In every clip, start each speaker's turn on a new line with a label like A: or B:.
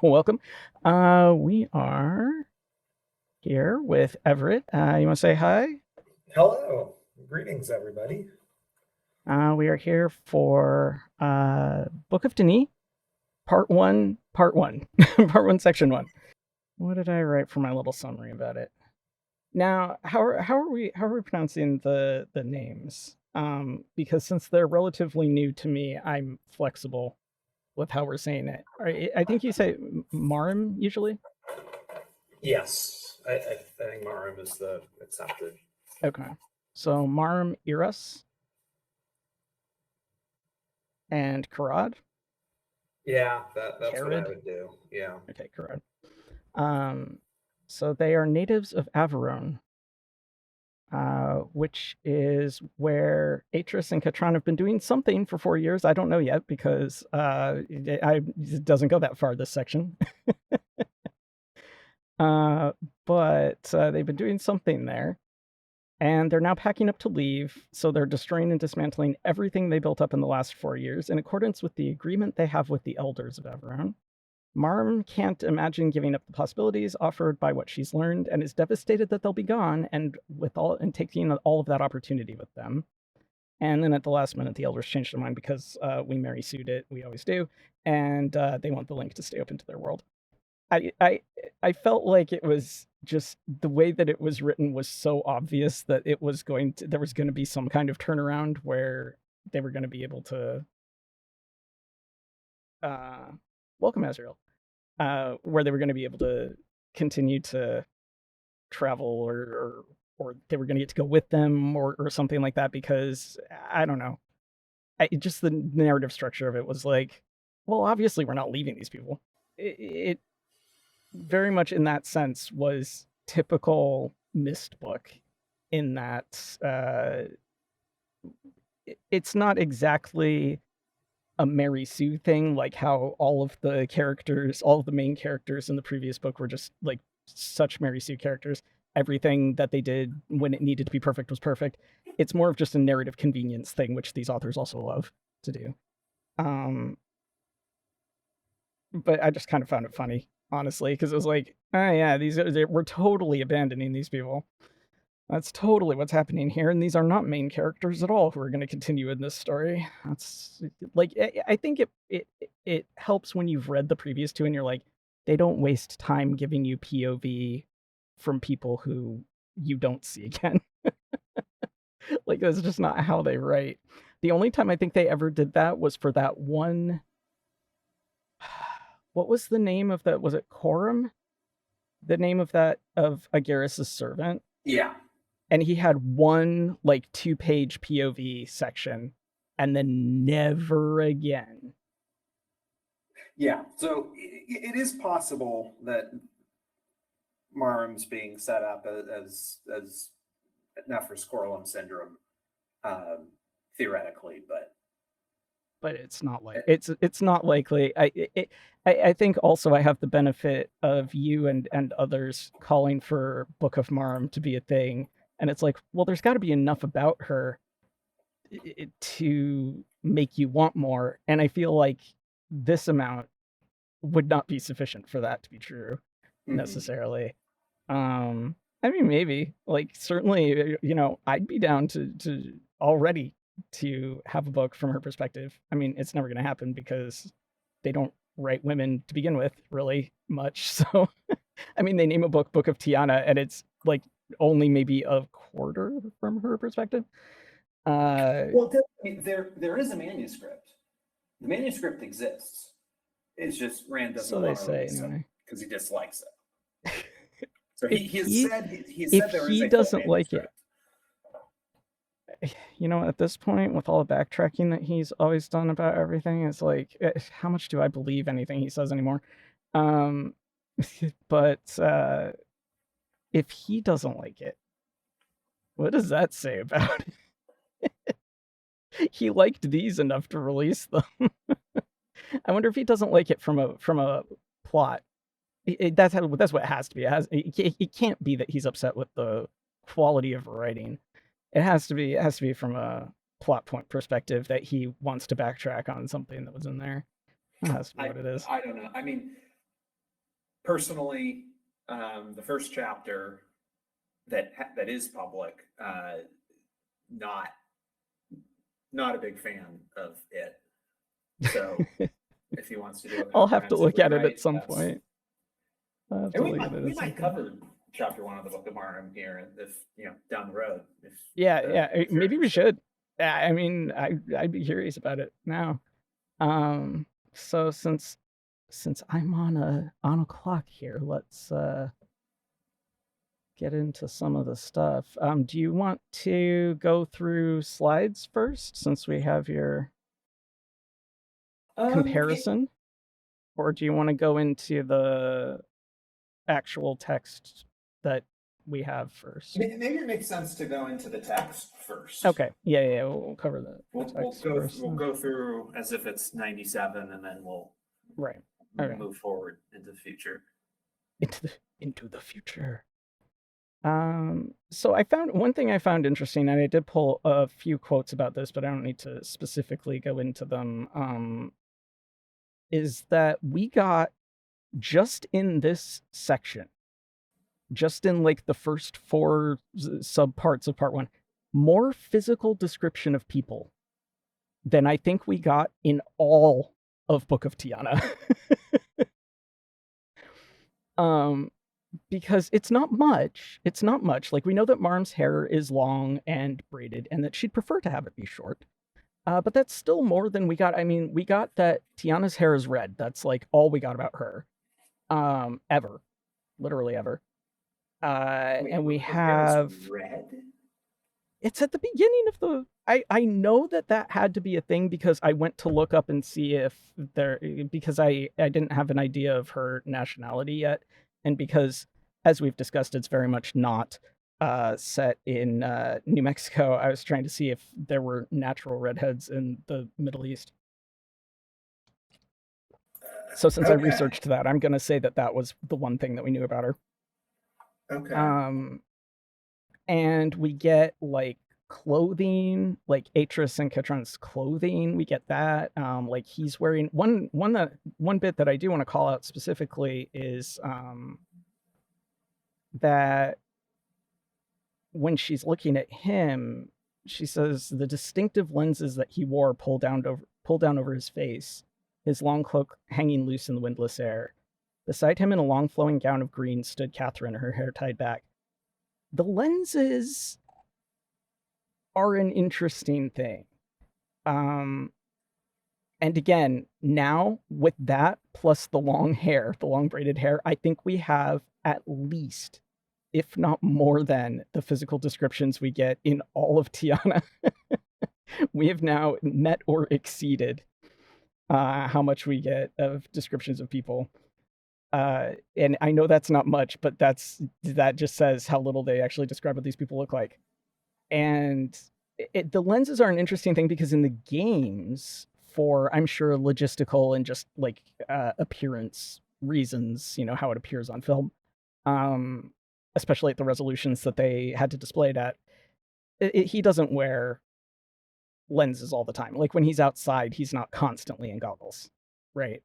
A: Welcome. We are here with Everett. You want to say hi?
B: Hello. Greetings, everybody.
A: We are here for Book of Denis, Part 1, Part 1. Part 1, Section 1. What did I write for my little summary about it? Now, how are we pronouncing the names? Because since they're relatively new to me, I'm flexible with how we're saying it. I think you say Marim usually.
B: Yes, I think Marum is the accepted.
A: Okay, so Marim Iras and Karad.
B: Yeah, that's what I
A: Carrid.
B: would do. Yeah.
A: Okay, Karad. Um, so they are natives of Averone, which is where Atris and Katran have been doing something for 4 years. I don't know yet because it doesn't go that far, this section. uh, but they've been doing something there, and they're now packing up to leave. So they're destroying and dismantling everything they built up in the last 4 years in accordance with the agreement they have with the elders of Averone. Marm can't imagine giving up the possibilities offered by what she's learned and is devastated that they'll be gone and taking all of that opportunity with them. And then at the last minute, the elders changed their mind because we Mary sued it. We always do. And they want the link to stay open to their world. I, I I felt like it was just the way that it was written was so obvious that there was going to be some kind of turnaround where they were going to be able to uh, welcome Azrael, where they were going to be able to continue to travel or they were going to get to go with them or something like that because I don't know. Just the narrative structure of it was like, well, obviously we're not leaving these people. It very much in that sense was typical Myst book in that it's not exactly a Mary Sue thing, like how all of the main characters in the previous book were just like such Mary Sue characters. Everything that they did when it needed to be perfect was perfect. It's more of just a narrative convenience thing, which these authors also love to do. Um, but I just kind of found it funny, honestly, because it was like, oh yeah, we're totally abandoning these people. That's totally what's happening here, and these are not main characters at all who are going to continue in this story. That's like I think it helps when you've read the previous two and you're like, they don't waste time giving you POV from people who you don't see again. Like that's just not how they write. The only time I think they ever did that was for that one. What was the name of that? Was it Corum? The name of that of Agaris's servant,
B: Yeah.
A: and he had one like 2-page POV section and then never again.
B: Yeah. So it is possible that Marum's being set up as Nephros syndrome, um, theoretically,
A: But it's not likely. I think also I have the benefit of you and others calling for Book of Marm to be a thing, and it's like, well, there's got to be enough about her to make you want more, and I feel like this amount would not be sufficient for that to be true
B: Mhm.
A: necessarily. I mean, maybe like certainly, I'd be down to already to have a book from her perspective. I mean, it's never going to happen because they don't write women to begin with really much. So, I mean, they name a Book of Tiana, and it's like only maybe a quarter from her perspective. Uh,
B: Well, there is a manuscript. The manuscript exists. It's just Rand doesn't
A: so they
B: want to
A: say
B: release it
A: anyway.
B: because he dislikes it. So
A: If
B: he has
A: he
B: said he
A: if
B: said there is
A: he
B: a full
A: doesn't like it,
B: manuscript.
A: at this point, with all the backtracking that he's always done about everything, it's like, how much do I believe anything he says anymore? Um, but if he doesn't like it, what does that say about it? He liked these enough to release them. I wonder if he doesn't like it from a plot. That's what it has to be. It can't be that he's upset with the quality of writing. It has to be from a plot point perspective that he wants to backtrack on something that was in there. That has to be
B: I
A: what it is.
B: I don't know. I mean, personally, the first chapter that is public, not not a big fan of it. So if he wants to do a
A: I'll have to
B: comprehensive
A: look at it at
B: rewrite,
A: some
B: that's
A: point. I'll have
B: and
A: to look at it
B: we
A: at some
B: might
A: point.
B: cover chapter one of the Book of Martyrdom here if down the road
A: Yeah,
B: if you're
A: maybe we
B: interested.
A: should. I mean, I'd be curious about it now. So since I'm on a clock here, let's get into some of the stuff. Do you want to go through slides first, since we have your
B: Yeah,
A: comparison, or do you want to go into the actual text that we have first?
B: maybe it makes sense to go into the text first.
A: Okay, yeah, we'll cover the
B: We'll
A: text
B: go
A: first
B: we'll
A: then.
B: go through as if it's 97, and then we'll
A: Right. Okay.
B: move forward into the future.
A: Into the future. So I found one thing I found interesting, and I did pull a few quotes about this, but I don't need to specifically go into them. Is that we got just in this section, just in like the first four subparts of part one, more physical description of people than I think we got in all of Book of Tiana. Because it's not much. It's not much. Like, we know that Marm's hair is long and braided, and that she'd prefer to have it be short. But that's still more than we got. I mean, we got that Tiana's hair is red. That's like all we got about her. Ever. Literally ever.
B: Wait,
A: And we
B: her hair is
A: have
B: red?
A: it's at the beginning of the I know that had to be a thing because I went to look up and see if there because I didn't have an idea of her nationality yet, and because, as we've discussed, it's very much not set in New Mexico. I was trying to see if there were natural redheads in the Middle East. So since I
B: Okay.
A: researched that, I'm gonna say that was the one thing that we knew about her.
B: Okay.
A: Um, and we get like clothing, like Atris and Ketron's clothing. We get that. Like, he's wearing one bit that I do want to call out specifically is that when she's looking at him, she says the distinctive lenses that he wore pulled down over his face, his long cloak hanging loose in the windless air. Beside him, in a long flowing gown of green, stood Catherine, her hair tied back. The lenses are an interesting thing. And again, now with that plus the long hair, the long braided hair, I think we have at least, if not more than, the physical descriptions we get in all of Tiana. We have now met or exceeded how much we get of descriptions of people. And I know that's not much, but that just says how little they actually describe what these people look like. And the lenses are an interesting thing because in the games, for I'm sure logistical and just like appearance reasons, how it appears on film, um, especially at the resolutions that they had to display it at, he doesn't wear lenses all the time. Like, when he's outside, he's not constantly in goggles, right?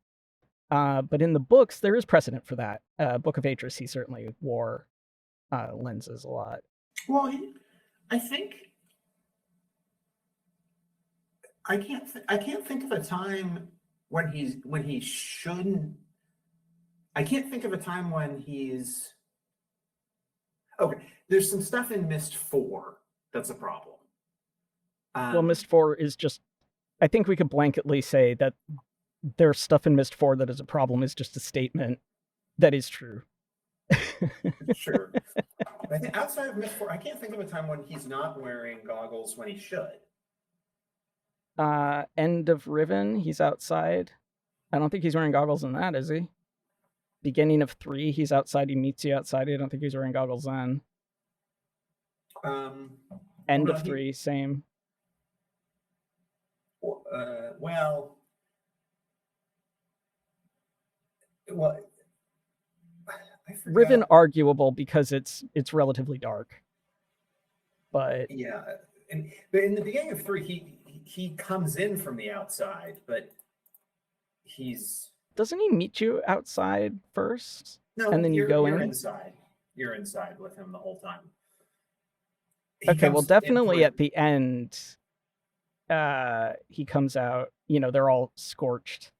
A: But in the books, there is precedent for that. Book of Atris, he certainly wore lenses a lot.
B: Well, I think I can't think of a time when he shouldn't. I can't think of a time when he's okay. There's some stuff in Myst 4 that's a problem.
A: Well, Myst 4 is just, I think we could blanketly say that there's stuff in Myst 4 that is a problem, is just a statement that is true.
B: Sure. I think outside of Myst 4, I can't think of a time when he's not wearing goggles when he should.
A: End of Riven, he's outside. I don't think he's wearing goggles in that, is he? Beginning of 3, he's outside. He meets you outside. I don't think he's wearing goggles then. End of 3, same.
B: Well, Well, I
A: Riven
B: forgot.
A: arguable because it's relatively dark, but
B: Yeah, but in the beginning of three, he comes in from the outside, but he's
A: doesn't he meet you outside first and
B: no,
A: then you go
B: you're
A: in?
B: inside. You're inside with him the whole time. He
A: Okay, well
B: comes in
A: definitely
B: towards.
A: at the end he comes out, they're all scorched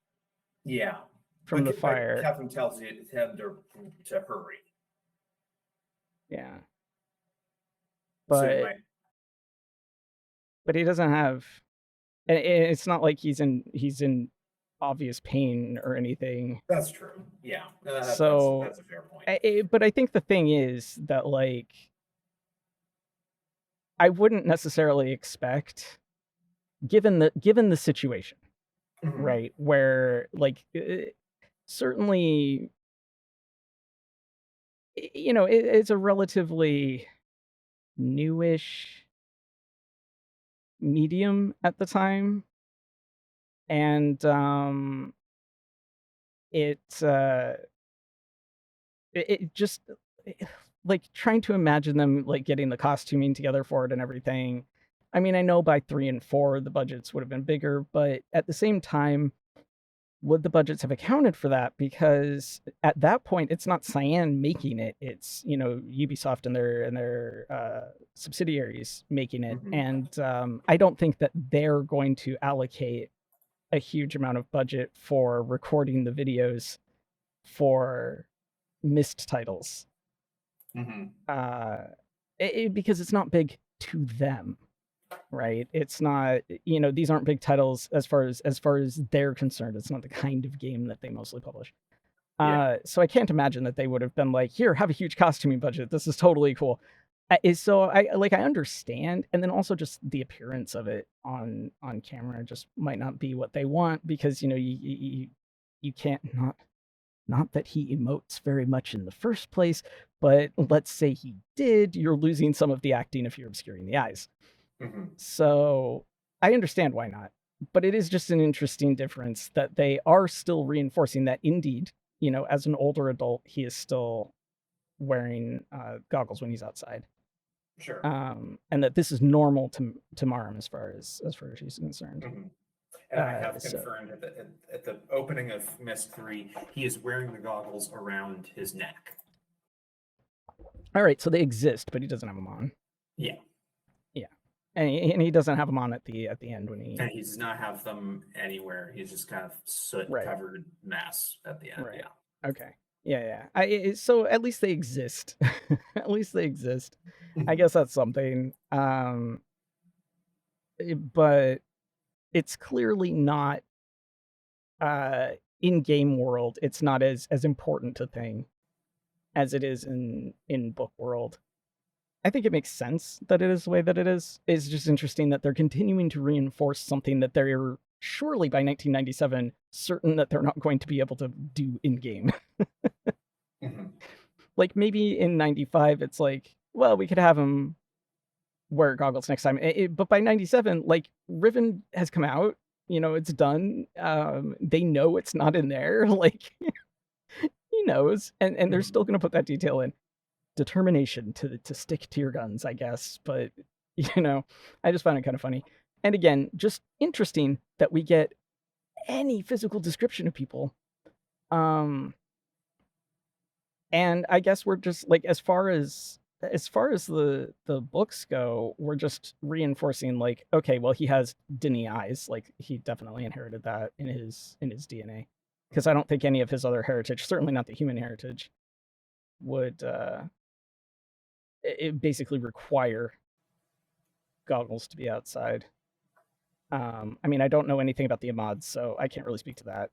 B: Yeah,
A: from the
B: but
A: fire.
B: Kevin tells you him to hurry,
A: Yeah.
B: so he
A: But
B: might.
A: he doesn't have, and it's not like he's in obvious pain or anything.
B: That's true. Yeah,
A: So
B: that's a fair point.
A: but I think the thing is that, like, I wouldn't necessarily expect, given the situation,
B: Mhm.
A: right, where, like, certainly, it's a relatively newish medium at the time, and it it just like trying to imagine them like getting the costuming together for it and everything. I mean, I know by 3 and 4 the budgets would have been bigger, but at the same time, would the budgets have accounted for that? Because at that point, it's not Cyan making it; it's Ubisoft and their subsidiaries making it,
B: Mhm.
A: and I don't think that they're going to allocate a huge amount of budget for recording the videos for Myst titles,
B: Mhm.
A: uh, because it's not big to them, right? It's not, these aren't big titles as far as they're concerned. It's not the kind of game that they mostly publish.
B: Yeah.
A: So I can't imagine that they would have been like, here, have a huge costuming budget. This is totally cool. So I understand, and then also just the appearance of it on camera just might not be what they want, because you can't, not that he emotes very much in the first place, but let's say he did, you're losing some of the acting if you're obscuring the eyes.
B: Mhm.
A: So I understand why not. But it is just an interesting difference that they are still reinforcing that indeed, as an older adult, he is still wearing goggles when he's outside.
B: Sure.
A: And that this is normal to Marm as far as she's concerned.
B: Mhm. And I have
A: So
B: confirmed at the opening of Myst 3, he is wearing the goggles around his neck.
A: all right, so they exist, but he doesn't have them on.
B: Yeah.
A: Yeah, and he doesn't have them on at the end when
B: And
A: he.
B: he does not have them anywhere. He's just kind of soot
A: Right.
B: covered mess at the end.
A: Right.
B: Yeah.
A: Okay. Yeah, yeah. So at least they exist. At least they exist. I
B: Mhm.
A: guess that's something. But it's clearly not uh in game world. It's not as important a thing as it is in book world. I think it makes sense that it is the way that it is. It's just interesting that they're continuing to reinforce something that they're surely by 1997 certain that they're not going to be able to do in game.
B: Mhm.
A: Like maybe in 95 it's like, well, we could have him wear goggles next time. But by 97, like, Riven has come out, it's done. They know it's not in there. Like, he knows, and they're still
B: Mhm.
A: going to put that detail in. Determination to stick to your guns, I guess. But I just find it kind of funny. And again, just interesting that we get any physical description of people. Um, and I guess we're just like, as far as the books go, we're just reinforcing, like, okay, well, he has Dini eyes, like he definitely inherited that in his DNA, because I don't think any of his other heritage, certainly not the human heritage, would it basically require goggles to be outside. I mean, I don't know anything about the Amads, so I can't really speak to that.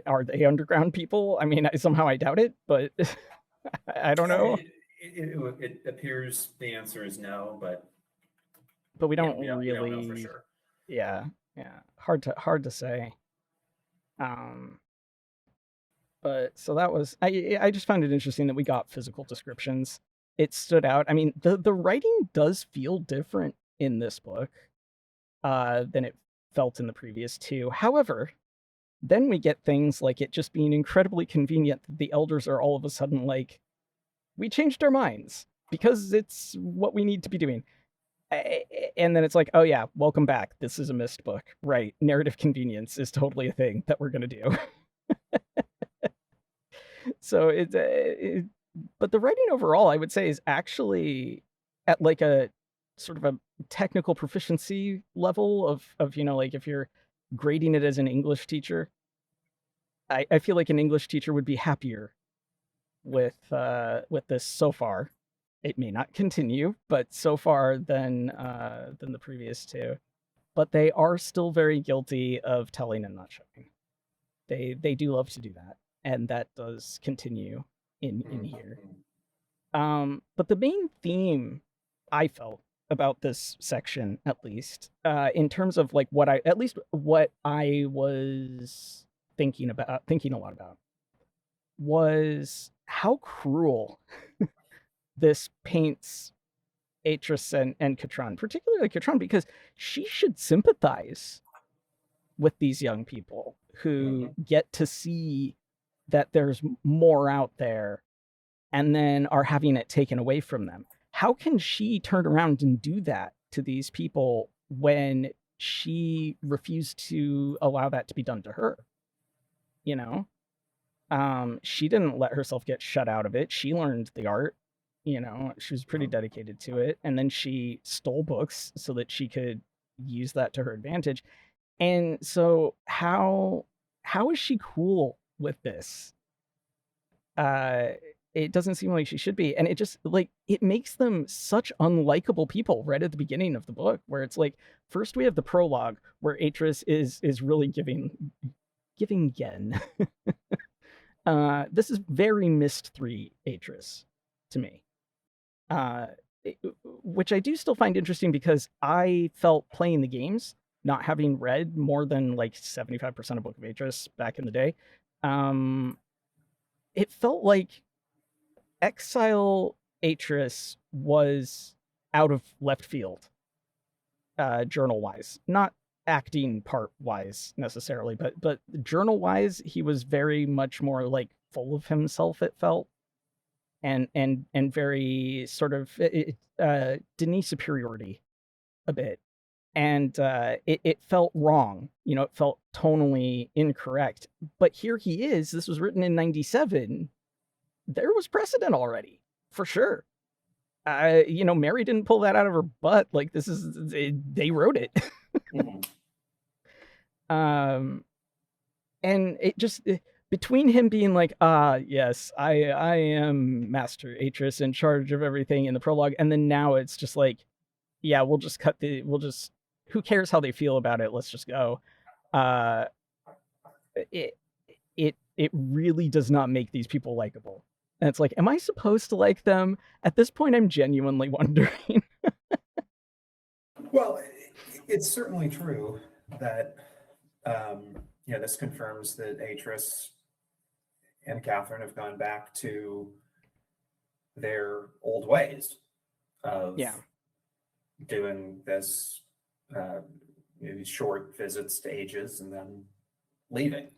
A: Are they underground people? I mean, somehow I doubt it, but I don't know.
B: It appears the answer is no, but
A: But we
B: yeah,
A: don't
B: we don't know for
A: really.
B: sure.
A: Yeah, yeah, hard to say. Um, but so that was, I just found it interesting that we got physical descriptions. It stood out. I mean, the writing does feel different in this book than it felt in the previous two. However, Then we get things like it just being incredibly convenient that the elders are all of a sudden like, we changed our minds because it's what we need to be doing. And then it's like, oh yeah, welcome back. This is a Myst book, right? Narrative convenience is totally a thing that we're gonna do. So but the writing overall, I would say, is actually at like a sort of a technical proficiency level of like if you're grading it as an English teacher, I feel like an English teacher would be happier with this so far. It may not continue, but so far than the previous two. But they are still very guilty of telling and not showing. They do love to do that, and that does continue in here.
B: Mhm.
A: But the main theme I felt about this section, at least, in terms of like what I was thinking a lot about, was how cruel this paints Atris and Katron, particularly Katron, because she should sympathize with these young people who
B: Mhm.
A: get to see that there's more out there and then are having it taken away from them. How can she turn around and do that to these people when she refused to allow that to be done to her? You know, she didn't let herself get shut out of it. She learned the art. She was pretty dedicated to it, and then she stole books so that she could use that to her advantage. And so, how is she cool with this? uh it doesn't seem like she should be, and it just like it makes them such unlikable people right at the beginning of the book, where it's like, first we have the prologue where Atris is really giving yen. This is very Myst 3 Atris to me, uh which I do still find interesting because I felt playing the games, not having read more than like 75% of Book of Atris back in the day, um it felt like Exile Atris was out of left field, journal wise, not acting part wise necessarily, but journal wise, he was very much more like full of himself. It felt, and very sort of Denis superiority a bit, and it felt wrong. It felt tonally incorrect. But here he is. This was written in '97. There was precedent already, for sure. Mary didn't pull that out of her butt. Like, they wrote it.
B: Mhm.
A: um, and it just between him being like, yes, I am Master Atris in charge of everything in the prologue, and then now it's just like, yeah, we'll just, who cares how they feel about it? Let's just go. Uh, it it really does not make these people likable. And it's like, am I supposed to like them? At this point, I'm genuinely wondering.
B: Well, it's certainly true that this confirms that Atris and Catherine have gone back to their old ways of
A: Yeah.
B: doing this, uh, these short visits to ages and then leaving.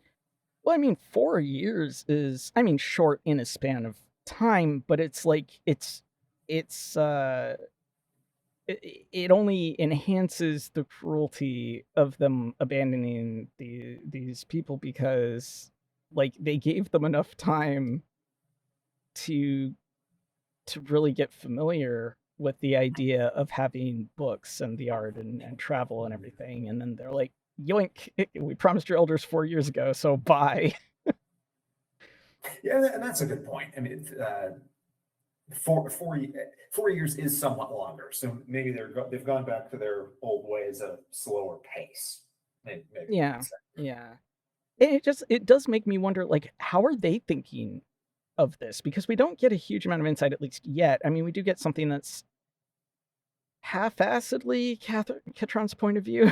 A: Well, I mean, 4 years is, I mean, short in a span of time, but it's like it's it only enhances the cruelty of them abandoning these people, because like they gave them enough time to really get familiar with the idea of having books and the art and travel and everything, and then they're like, yoink, we promised your elders 4 years ago, so bye.
B: Yeah, and that's a good point. I mean, four, four, 4 years is somewhat longer, so maybe they've gone back to their old ways at a slower pace. Maybe we could
A: Yeah,
B: say.
A: yeah. It does make me wonder, like, how are they thinking of this? Because we don't get a huge amount of insight, at least yet. I mean, we do get something that's half-assedly Katron's point of view.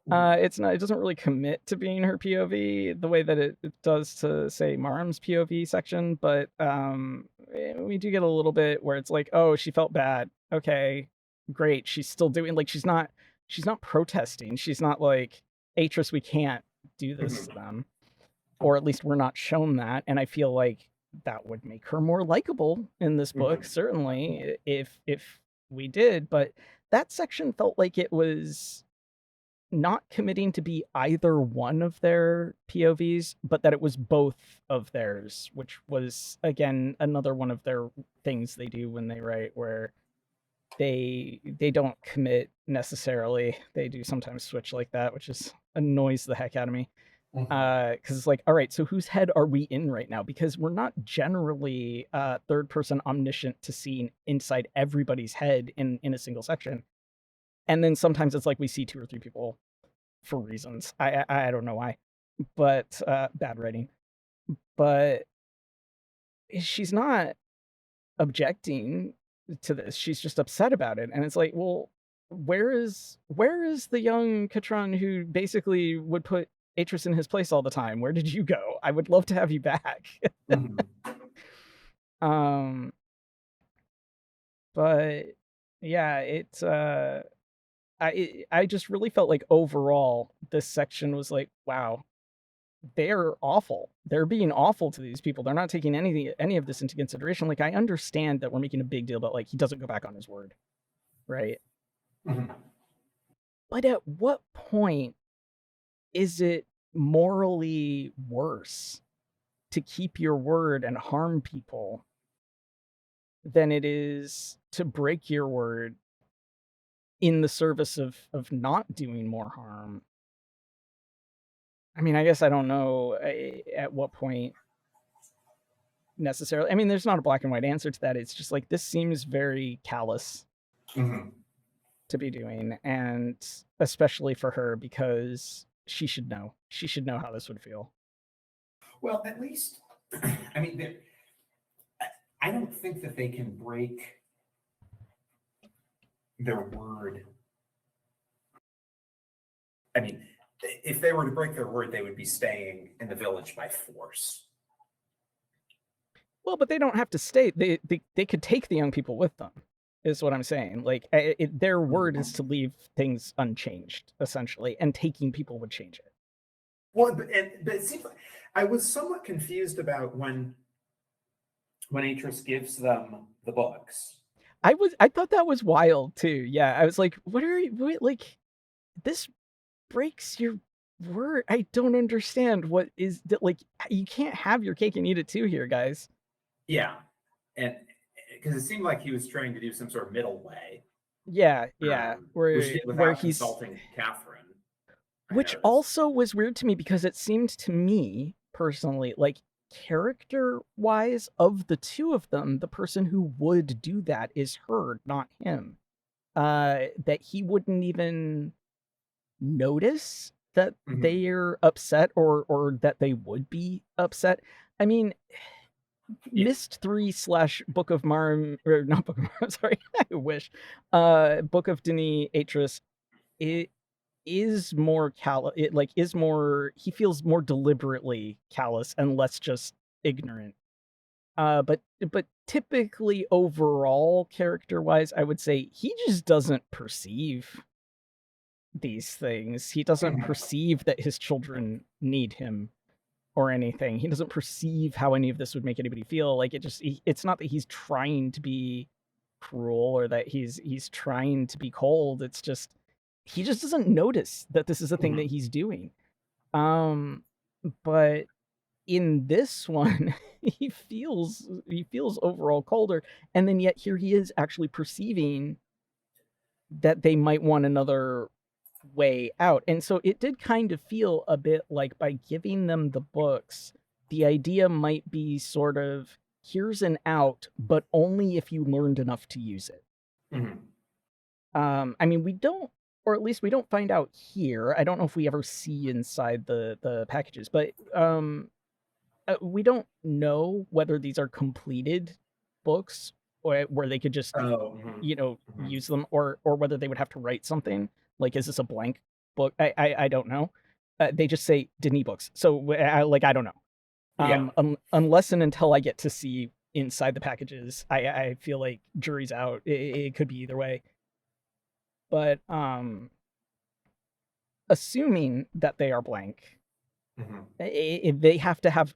A: It's not. It doesn't really commit to being her POV the way that it does to, say, Maram's POV section, but we do get a little bit where it's like, oh, she felt bad. Okay, great. She's still doing, like, she's not protesting. She's not like, Atris, we can't. do this to
B: Mhm.
A: them, or at least we're not shown that. And I feel like that would make her more likable in this book,
B: Mhm.
A: certainly, if we did. But that section felt like it was not committing to be either one of their POVs, but that it was both of theirs, which was again another one of their things they do when they write, where they don't commit necessarily. They do sometimes switch like that, which is annoys the heck out of me.
B: Mhm.
A: Because it's like, all right, so whose head are we in right now? Because we're not generally third person omniscient to seeing inside everybody's head in a single section. And then sometimes it's like we see two or three people for reasons. I don't know why, but bad writing. But she's not objecting to this. She's just upset about it, and it's like, well, where is the young Katron who basically would put Atris in his place all the time? Where did you go? I would love to have you back.
B: Mhm.
A: um, but yeah, I just really felt like overall this section was like, wow, they're awful. They're being awful to these people. They're not taking any of this into consideration. Like, I understand that we're making a big deal about like he doesn't go back on his word, right?
B: Mhm.
A: But at what point is it morally worse to keep your word and harm people than it is to break your word in the service of not doing more harm? I mean, I guess I don't know at what point necessarily. I mean, there's not a black and white answer to that. It's just like this seems very callous
B: Mhm.
A: to be doing, and especially for her because she should know. She should know how this would feel.
B: Well, at least, I mean, I don't think that they can break their word. I mean, if they were to break their word, they would be staying in the village by force.
A: Well, but they don't have to stay. They could take the young people with them. Is what I'm saying. Like their word is to leave things unchanged, essentially, and taking people would change it.
B: Well, but it seems like I was somewhat confused about when Atris gives them the books.
A: I thought that was wild too. Yeah, I was like, what are you like? This breaks your word. I don't understand what is that. Like, you can't have your cake and eat it too here, guys.
B: Yeah, and because it seemed like he was trying to do some sort of middle way,
A: Yeah, yeah.
B: which he
A: Where
B: did
A: where
B: without
A: he's
B: consulting Catherine. I
A: which
B: noticed.
A: also was weird to me because it seemed to me personally like character wise of the two of them, the person who would do that is her, not him. That he wouldn't even notice that
B: Mhm.
A: they're upset or that they would be upset. I mean,
B: Yeah.
A: Myst 3 slash Book of Marm, or not Book of Marm, sorry, I wish. Book of Denis Atris, it is more it like is more, he feels more deliberately callous and less just ignorant. But typically overall character wise, I would say he just doesn't perceive these things. He doesn't
B: Mhm.
A: perceive that his children need him or anything. He doesn't perceive how any of this would make anybody feel. Like it's not that he's trying to be cruel or that he's trying to be cold. It's just he just doesn't notice that this is a thing that
B: Mhm.
A: he's doing. Um, but in this one, he feels overall colder, and then yet here he is actually perceiving that they might want another way out. And so it did kind of feel a bit like by giving them the books, the idea might be sort of here's an out, but only if you learned enough to use it.
B: Mhm.
A: I mean, we don't, or at least we don't find out here. I don't know if we ever see inside the packages, but we don't know whether these are completed books or where they could just
B: Oh. Mhm. Mhm.
A: use them, or whether they would have to write something. Like, is this a blank book? I don't know. They just say Denis books, so I don't know.
B: Yeah.
A: Unless and until I get to see inside the packages, I feel like jury's out. It could be either way. But assuming that they are blank,
B: Mhm.
A: They have to have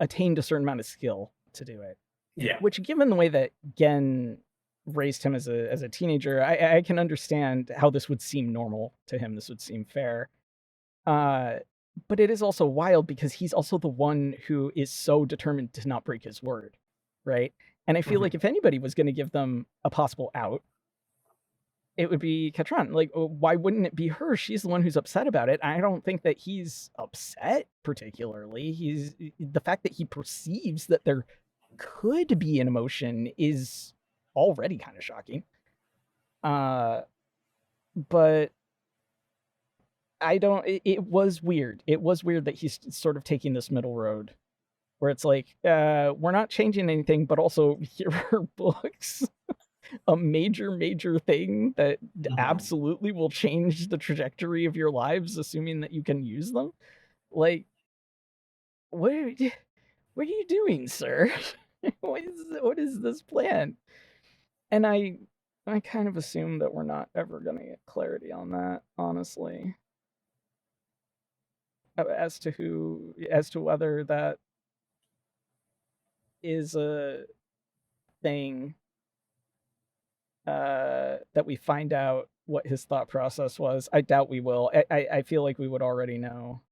A: attained a certain amount of skill to do it.
B: Yeah.
A: Which, given the way that Gen raised him as a teenager, I can understand how this would seem normal to him. This would seem fair. Uh, but it is also wild because he's also the one who is so determined to not break his word, right? And I feel
B: Mhm.
A: like if anybody was going to give them a possible out, it would be Katran. Like, why wouldn't it be her? She's the one who's upset about it. I don't think that he's upset particularly. He's the fact that he perceives that there could be an emotion is already kind of shocking. Uh, but I don't. It was weird. It was weird that he's sort of taking this middle road where it's like, we're not changing anything, but also here are books, a major thing that
B: Mhm.
A: absolutely will change the trajectory of your lives, assuming that you can use them. Like, what are you, what are you doing, sir? What is this plan? And I kind of assume that we're not ever going to get clarity on that, honestly, as to whether that is a thing, that we find out what his thought process was. I doubt we will. I feel like we would already know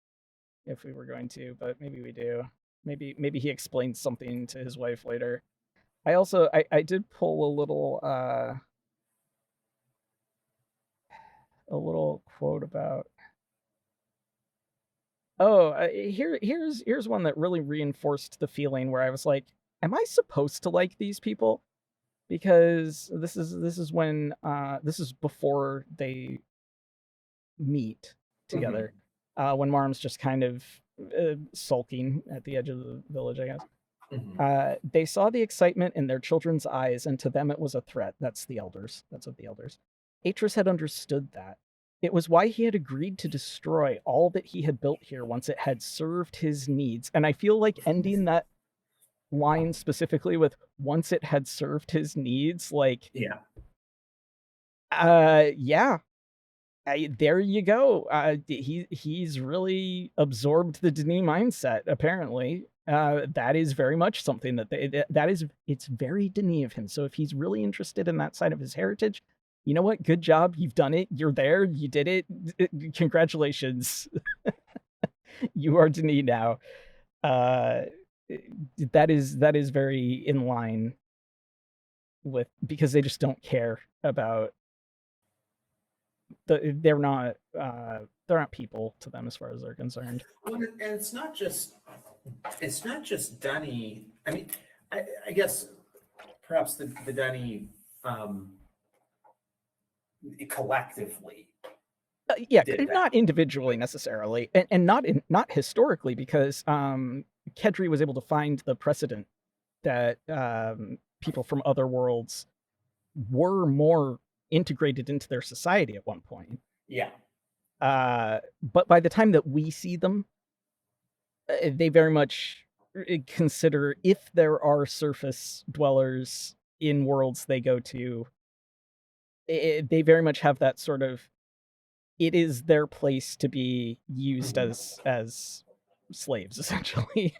A: if we were going to, but maybe we do. Maybe he explains something to his wife later. I did pull a little quote about. Oh, here's one that really reinforced the feeling where I was like, am I supposed to like these people? Because this is when this is before they meet
B: Mhm.
A: together, when Marm's just kind of sulking at the edge of the village, I guess.
B: Mhm.
A: They saw the excitement in their children's eyes, and to them it was a threat. That's the elders. That's of the elders. Atris had understood that. It was why he had agreed to destroy all that he had built here once it had served his needs. And I feel like ending that line specifically with once it had served his needs, like,
B: Yeah.
A: yeah, there you go. He's really absorbed the Denis mindset. Apparently, that is very much something that is. It's very Denis of him. So if he's really interested in that side of his heritage, you know what? Good job. You've done it. You're there. You did it. Congratulations. You are Denis now. Uh, that is very in line with, because they just don't care about they're not people to them as far as they're concerned.
B: Well, and it's not just Dunny. I mean, I guess perhaps the Dunny um, collectively
A: Yeah,
B: did
A: not
B: that.
A: individually necessarily, and not historically, because Kedri was able to find the precedent that people from other worlds were more integrated into their society at one point.
B: Yeah.
A: But by the time that we see them, they very much consider, if there are surface dwellers in worlds they go to, they very much have that sort of, it is their place to be used
B: Mhm.
A: as slaves, essentially.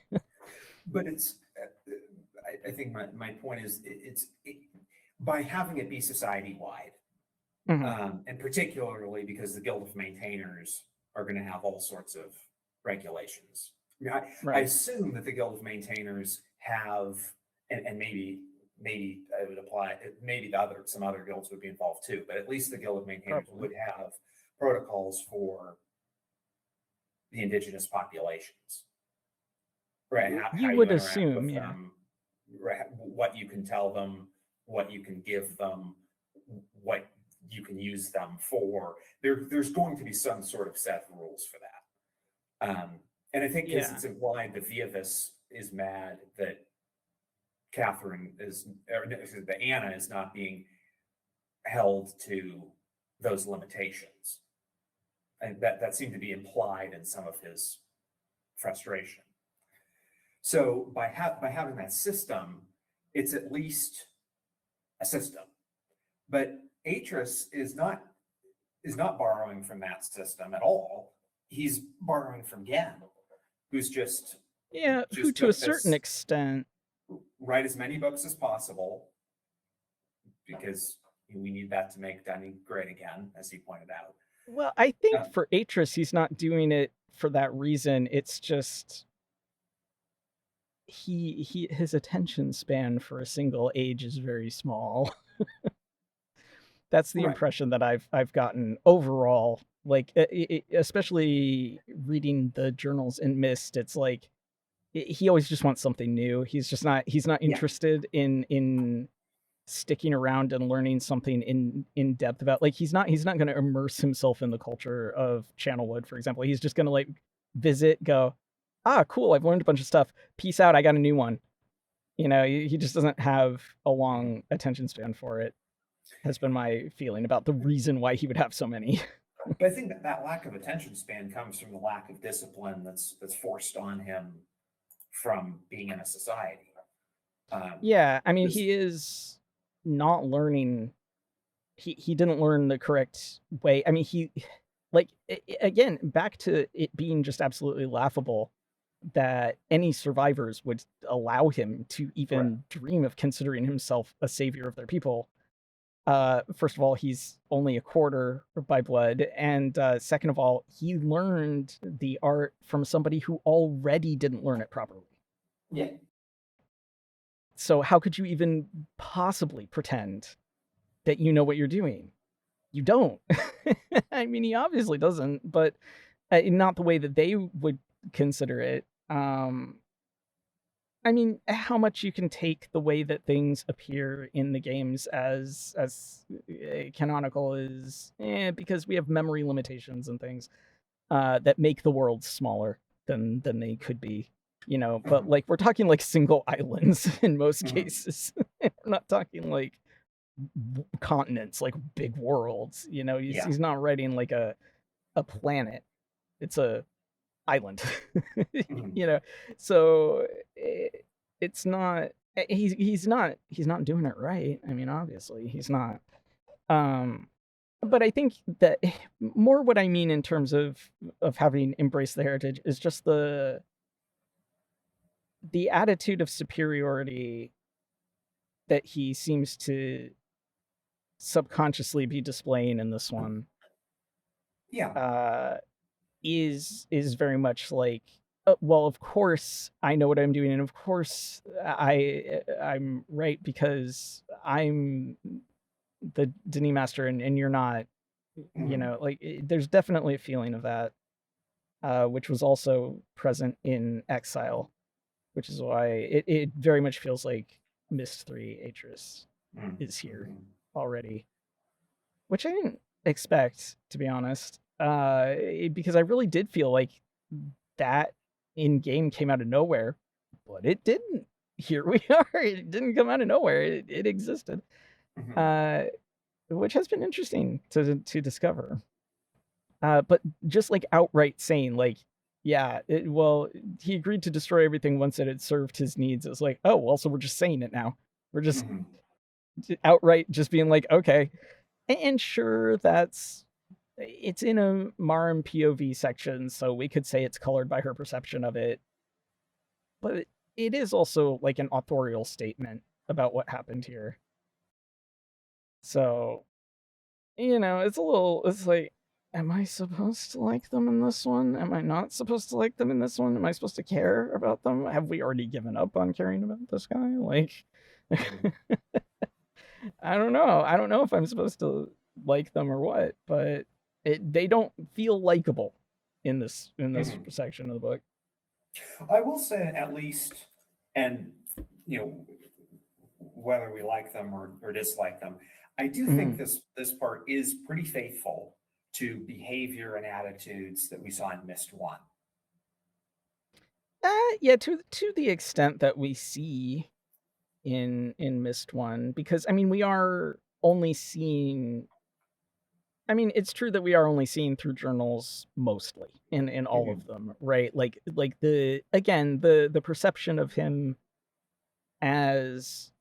B: But I think my point is by having it be society wide,
A: Mhm.
B: and particularly because the Guild of Maintainers are going to have all sorts of regulations. I mean, I
A: Right.
B: assume that the Guild of Maintainers have, and maybe I would apply, maybe some other guilds would be involved too, but at least the Guild of Maintainers
A: Probably.
B: would have protocols for the indigenous populations, right? How
A: You
B: you
A: would
B: interact
A: assume,
B: with
A: yeah.
B: them, right? What you can tell them, what you can give them, what you can use them for. There's going to be some sort of set of rules for that. And I think because
A: Yeah.
B: it's implied that Vievis is mad that Catherine is, or that Anna is not being held to those limitations. And that seemed to be implied in some of his frustration. So by having that system, it's at least a system. But Atris is not borrowing from that system at all. he's borrowing from Gen, who's just
A: Yeah, who
B: just
A: to a
B: took
A: certain
B: this,
A: extent.
B: write as many books as possible because we need that to make dining great again, as he pointed out.
A: Well, I think
B: Uh,
A: for Atris, he's not doing it for that reason. It's just his attention span for a single age is very small. That's the
B: right.
A: impression that I've gotten overall. Like, especially reading the journals in Myst, it's like he always just wants something new. He's not
B: Yeah.
A: interested in sticking around and learning something in depth about, like, he's not going to immerse himself in the culture of Channelwood, for example. He's just going to like visit, go, ah, cool, I've learned a bunch of stuff, peace out, I got a new one. You know, he just doesn't have a long attention span for it, has been my feeling about the reason why he would have so many.
B: But I think that that lack of attention span comes from the lack of discipline that's forced on him from being in a society.
A: Yeah, I mean,
B: This,
A: he is not learning. He didn't learn the correct way. I mean, he, like, again, back to it being just absolutely laughable that any survivors would allow him to
B: right.
A: even dream of considering himself a savior of their people. First of all, he's only a quarter by blood, and second of all, he learned the art from somebody who already didn't learn it properly.
B: Yeah.
A: So how could you even possibly pretend that you know what you're doing? You don't. I mean, he obviously doesn't, but not the way that they would consider it. I mean, how much you can take the way that things appear in the games as canonical is, because we have memory limitations and things that make the world smaller than they could be. You know, but
B: Mhm.
A: like we're talking like single islands in most
B: Mhm.
A: cases. We're not talking like continents, like big worlds. You know,
B: Yeah.
A: he's not writing like a planet. It's a island.
B: Mhm.
A: You know, so it's not. He's not doing it right. I mean, obviously he's not. Um, but I think that more what I mean in terms of having embraced the heritage is just the attitude of superiority that he seems to subconsciously be displaying in this one.
B: Yeah.
A: Uh, is very much like, well, of course I know what I'm doing, and of course I'm right because I'm the Dini master, and you're not. You
B: Mhm.
A: know, like there's definitely a feeling of that, which was also present in Exile, which is why it very much feels like Myst 3 Atris
B: Mhm.
A: is here
B: Mhm.
A: already, which I didn't expect, to be honest, because I really did feel like that in game came out of nowhere, but it didn't. Here we are. It didn't come out of nowhere. It existed,
B: Mhm.
A: uh, which has been interesting to discover. But just like outright saying like, yeah, well, he agreed to destroy everything once it had served his needs. It's like, oh, well, so we're just saying it now. We're just
B: Mhm.
A: outright just being like, okay, and sure, it's in a Marim POV section, so we could say it's colored by her perception of it, but it is also like an authorial statement about what happened here. So, you know, it's like, am I supposed to like them in this one? Am I not supposed to like them in this one? Am I supposed to care about them? Have we already given up on caring about this guy? Like,
B: Mhm.
A: I don't know. I don't know if I'm supposed to like them or what, but they don't feel likable in this
B: Mhm.
A: section of the book.
B: I will say at least, and you know, whether we like them or dislike them, I do think
A: Mhm.
B: this part is pretty faithful to behavior and attitudes that we saw in Mist One.
A: Yeah, to the extent that we see in Mist One, because I mean we are only seeing. I mean, it's true that we are only seeing through journals mostly in all of
B: Mhm.
A: them, right? Like the again the perception of him as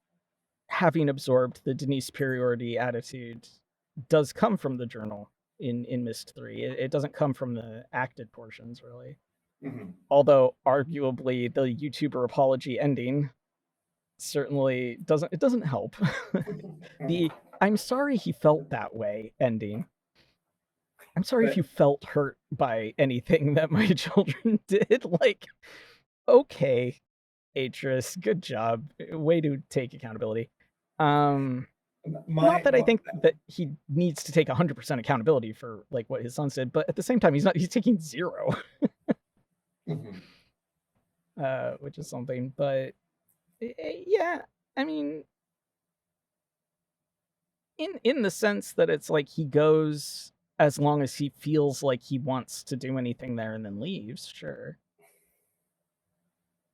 A: having absorbed the Denise superiority attitude does come from the journal. in Myst 3. It doesn't come from the acted portions really.
B: Mhm.
A: Although arguably the YouTuber apology ending certainly doesn't help. The "I'm sorry he felt that way" ending. I'm sorry if
B: But
A: you felt hurt by anything that my children did. Like, okay, Atris, good job. Way to take accountability. Not
B: my,
A: that I
B: my
A: think that he needs to take 100% accountability for like what his son did, but at the same time, he's taking 0,
B: mhm.
A: which is something. But yeah, I mean, in the sense that it's like he goes as long as he feels like he wants to do anything there and then leaves, sure.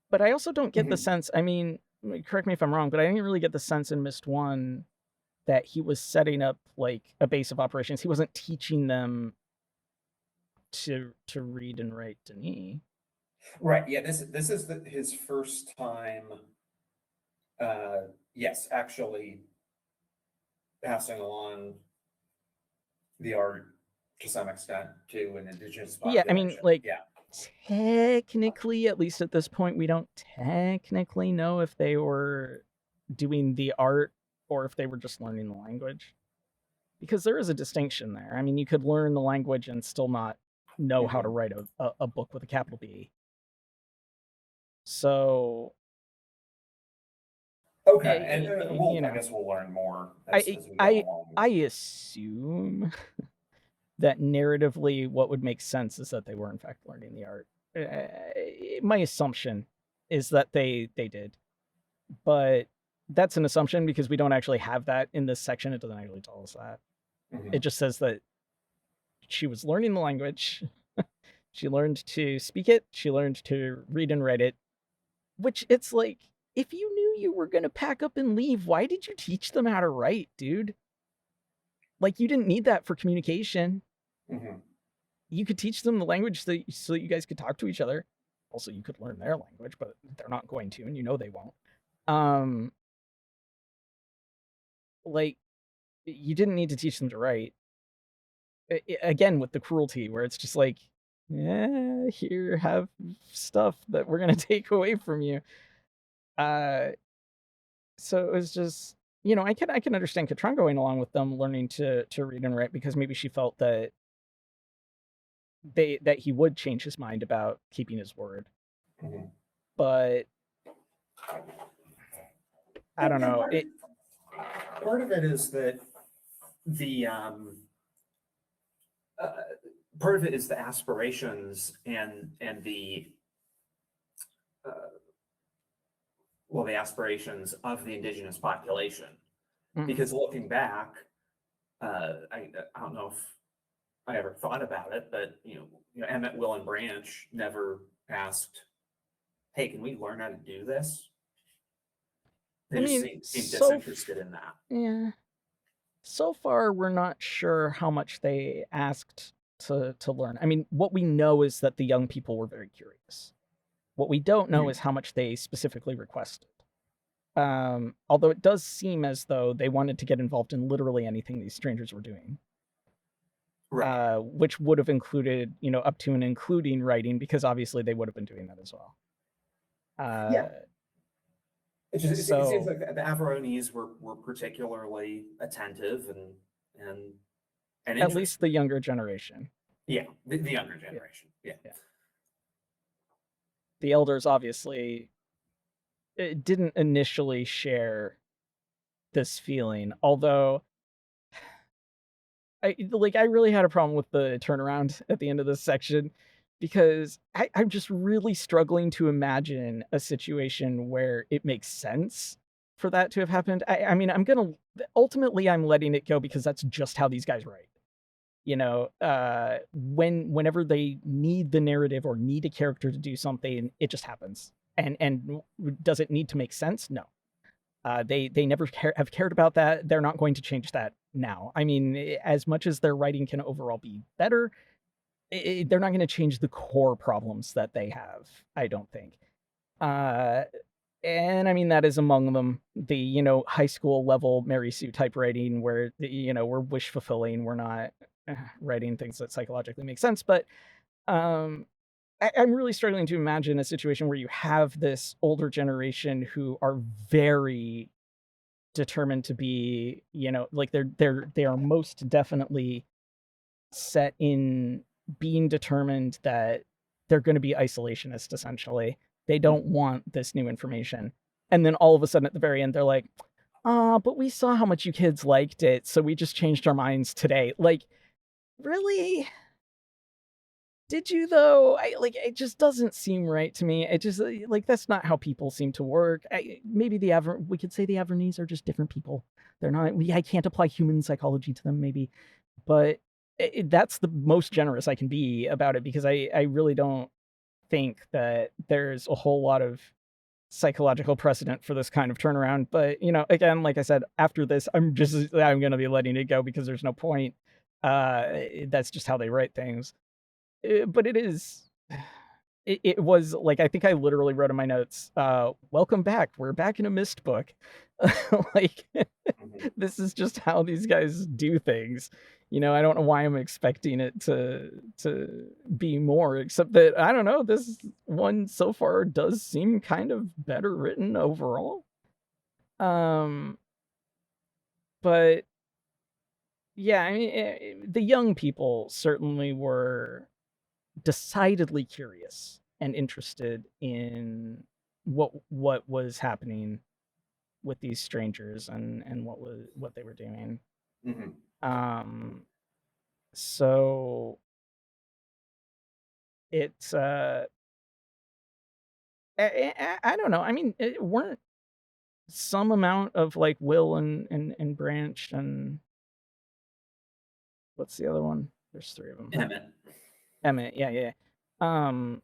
A: But I also don't get the
B: Mhm.
A: sense, I mean, correct me if I'm wrong, but I didn't really get the sense in Myst 1 that he was setting up like a base of operations. He wasn't teaching them to read and write Denis.
B: Right. Yeah. This is his first time. Yes, actually passing along the art to some extent to an indigenous
A: Yeah, I mean,
B: population.
A: like
B: Yeah.
A: technically, at least at this point, we don't technically know if they were doing the art or if they were just learning the language. Because there is a distinction there. I mean, you could learn the language and still not know how to
B: Mhm.
A: write a book with a capital B. So,
B: Okay, and I
A: know,
B: guess we'll learn more
A: I
B: as we go
A: I
B: along.
A: I assume that narratively, what would make sense is that they were in fact learning the art. My assumption is that they did, but that's an assumption because we don't actually have that in this section. It doesn't actually tell us that. It
B: Mhm.
A: just says that she was learning the language. She learned to speak it. She learned to read and write it. Which it's like, if you knew you were gonna pack up and leave, why did you teach them how to write, dude? Like, you didn't need that for communication.
B: Mhm.
A: You could teach them the language so that you guys could talk to each other. Also, you could learn their language, but they're not going to, and you know they won't. Um, like, you didn't need to teach them to write. Again, with the cruelty, where it's just like, yeah, here, have stuff that we're gonna take away from you. Uh, so it was just, I can understand Katron going along with them learning to read and write because maybe she felt that he would change his mind about keeping his word.
B: Mhm.
A: But I don't
B: And
A: know.
B: part of it is that the uh, part of it is the aspirations and the uh, well, the aspirations of the indigenous population.
A: Mm.
B: Because looking back, I don't know if I ever thought about it, but Emmett, Will, and Branch never asked, "Hey, can we learn how to do this?" They
A: I
B: just
A: mean,
B: seem disinterested in that.
A: yeah. So far, we're not sure how much they asked to learn. I mean, what we know is that the young people were very curious. What we don't know is
B: Mhm.
A: how much they specifically requested. Although it does seem as though they wanted to get involved in literally anything these strangers were doing,
B: Right.
A: which would have included, up to and including writing, because obviously they would have been doing that as well.
B: Yeah.
A: Uh,
B: It seems
A: so
B: like the Averones were particularly attentive and and
A: at least the
B: interested.
A: younger generation.
B: Yeah, the younger
A: Yeah,
B: generation. Yeah.
A: yeah. The elders obviously didn't initially share this feeling, although I really had a problem with the turnaround at the end of this section because I'm just really struggling to imagine a situation where it makes sense for that to have happened. I mean, I'm letting it go because that's just how these guys write. Whenever they need the narrative or need a character to do something, it just happens. And does it need to make sense? No. They never have cared about that. They're not going to change that now. I mean, as much as their writing can overall be better, they're not going to change the core problems that they have. I don't think. Uh, and I mean that is among them the high school level Mary Sue type writing where we're wish fulfilling. We're not. writing things that psychologically make sense. But um, I'm really struggling to imagine a situation where you have this older generation who are very determined to be, like they are most definitely set in being determined that they're going to be isolationist essentially. They don't want this new information. And then all of a sudden at the very end they're like, but we saw how much you kids liked it, so we just changed our minds today. Like, really? Did you though? It just doesn't seem right to me. It just like that's not how people seem to work. Maybe we could say the Avernese are just different people. They're not. I can't apply human psychology to them, maybe, but that's the most generous I can be about it because I really don't think that there's a whole lot of psychological precedent for this kind of turnaround. But again, like I said, after this, I'm gonna be letting it go because there's no point. That's just how they write things. But it is. It was like I think I literally wrote in my notes, "Welcome back. We're back in a Myst book." Like this is just how these guys do things. I don't know why I'm expecting it to be more, except that I don't know. This one so far does seem kind of better written overall. Um, but yeah, I mean, the young people certainly were decidedly curious and interested in what was happening with these strangers and what they were doing.
B: Mm-hmm.
A: Um, so it's I don't know. I mean, it weren't some amount of like Will and Branch and what's the other one? There's three of them.
B: Emmett.
A: Emmett, yeah, yeah. Um,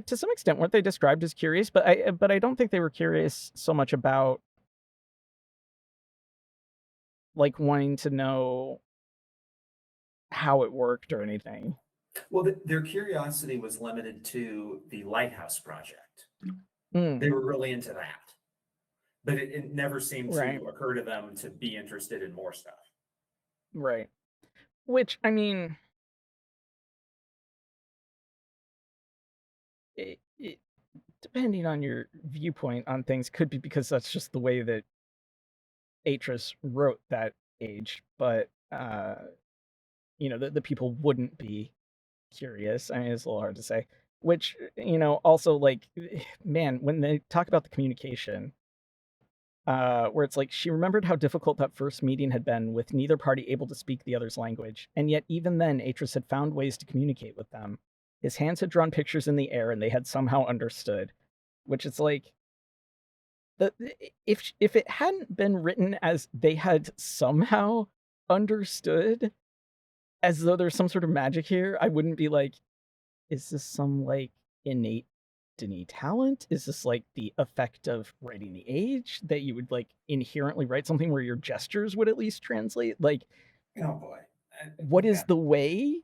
A: to some extent, weren't they described as curious? But I don't think they were curious so much about like wanting to know how it worked or anything.
B: Well, their curiosity was limited to the lighthouse project.
A: Mm,
B: They were really into that, but it never seemed
A: right,
B: to occur to them to be interested in more stuff.
A: right. Which I mean, it, depending on your viewpoint on things, could be because that's just the way that Atris wrote that age. But the people wouldn't be curious. I mean, it's a little hard to say. Which also like, man, when they talk about the communication, where it's like she remembered how difficult that first meeting had been with neither party able to speak the other's language, and yet even then Atris had found ways to communicate with them. His hands had drawn pictures in the air and they had somehow understood. Which is like, the if it hadn't been written as they had somehow understood, as though there's some sort of magic here, I wouldn't be like, is this some like innate Denis talent? Is this like the effect of writing the age that you would like inherently write something where your gestures would at least translate? Like,
B: Oh boy.
A: what
B: Yeah.
A: is the way?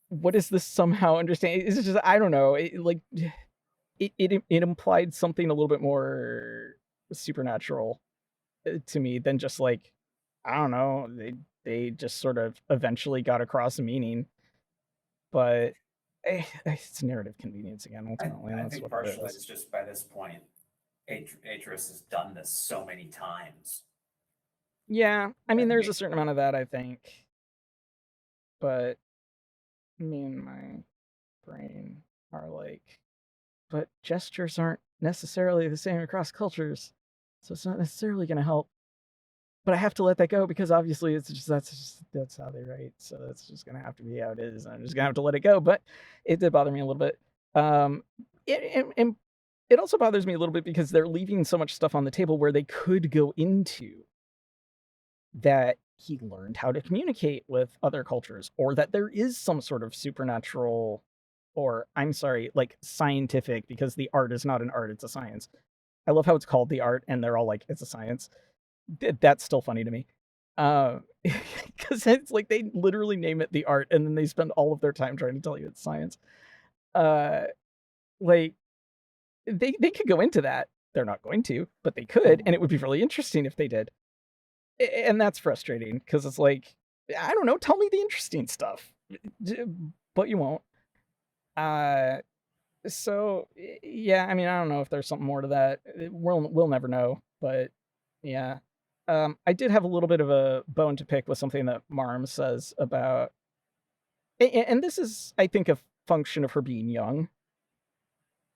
A: What is this somehow understand? It's just I don't know. It implied something a little bit more supernatural to me than just like, I don't know. They just sort of eventually got across a meaning, but it's narrative convenience again. Ultimately,
B: I
A: that's
B: think
A: what it
B: partially
A: is.
B: it's just by this point, Atris has done this so many times.
A: Yeah, I mean,
B: That
A: there's a certain amount of that, I think, but me and my brain are like, but gestures aren't necessarily the same across cultures, so it's not necessarily going to help. But I have to let that go because obviously that's how they write, so that's just gonna have to be how it is. I'm just gonna have to let it go. But it did bother me a little bit. Um, and it also bothers me a little bit because they're leaving so much stuff on the table where they could go into that he learned how to communicate with other cultures, or that there is some sort of supernatural, or I'm sorry, like scientific, because the art is not an art, it's a science. I love how it's called the art, and they're all like, it's a science. That's still funny to me. Because it's like they literally name it the art, and then they spend all of their time trying to tell you it's science. Uh, like they could go into that. They're not going to, but they could, and it would be really interesting if they did. And that's frustrating because it's like I don't know, tell me the interesting stuff. But you won't. Uh, so yeah, I mean, I don't know if there's something more to that. We'll never know, but yeah. I did have a little bit of a bone to pick with something that Marm says about, and this is, I think, a function of her being young.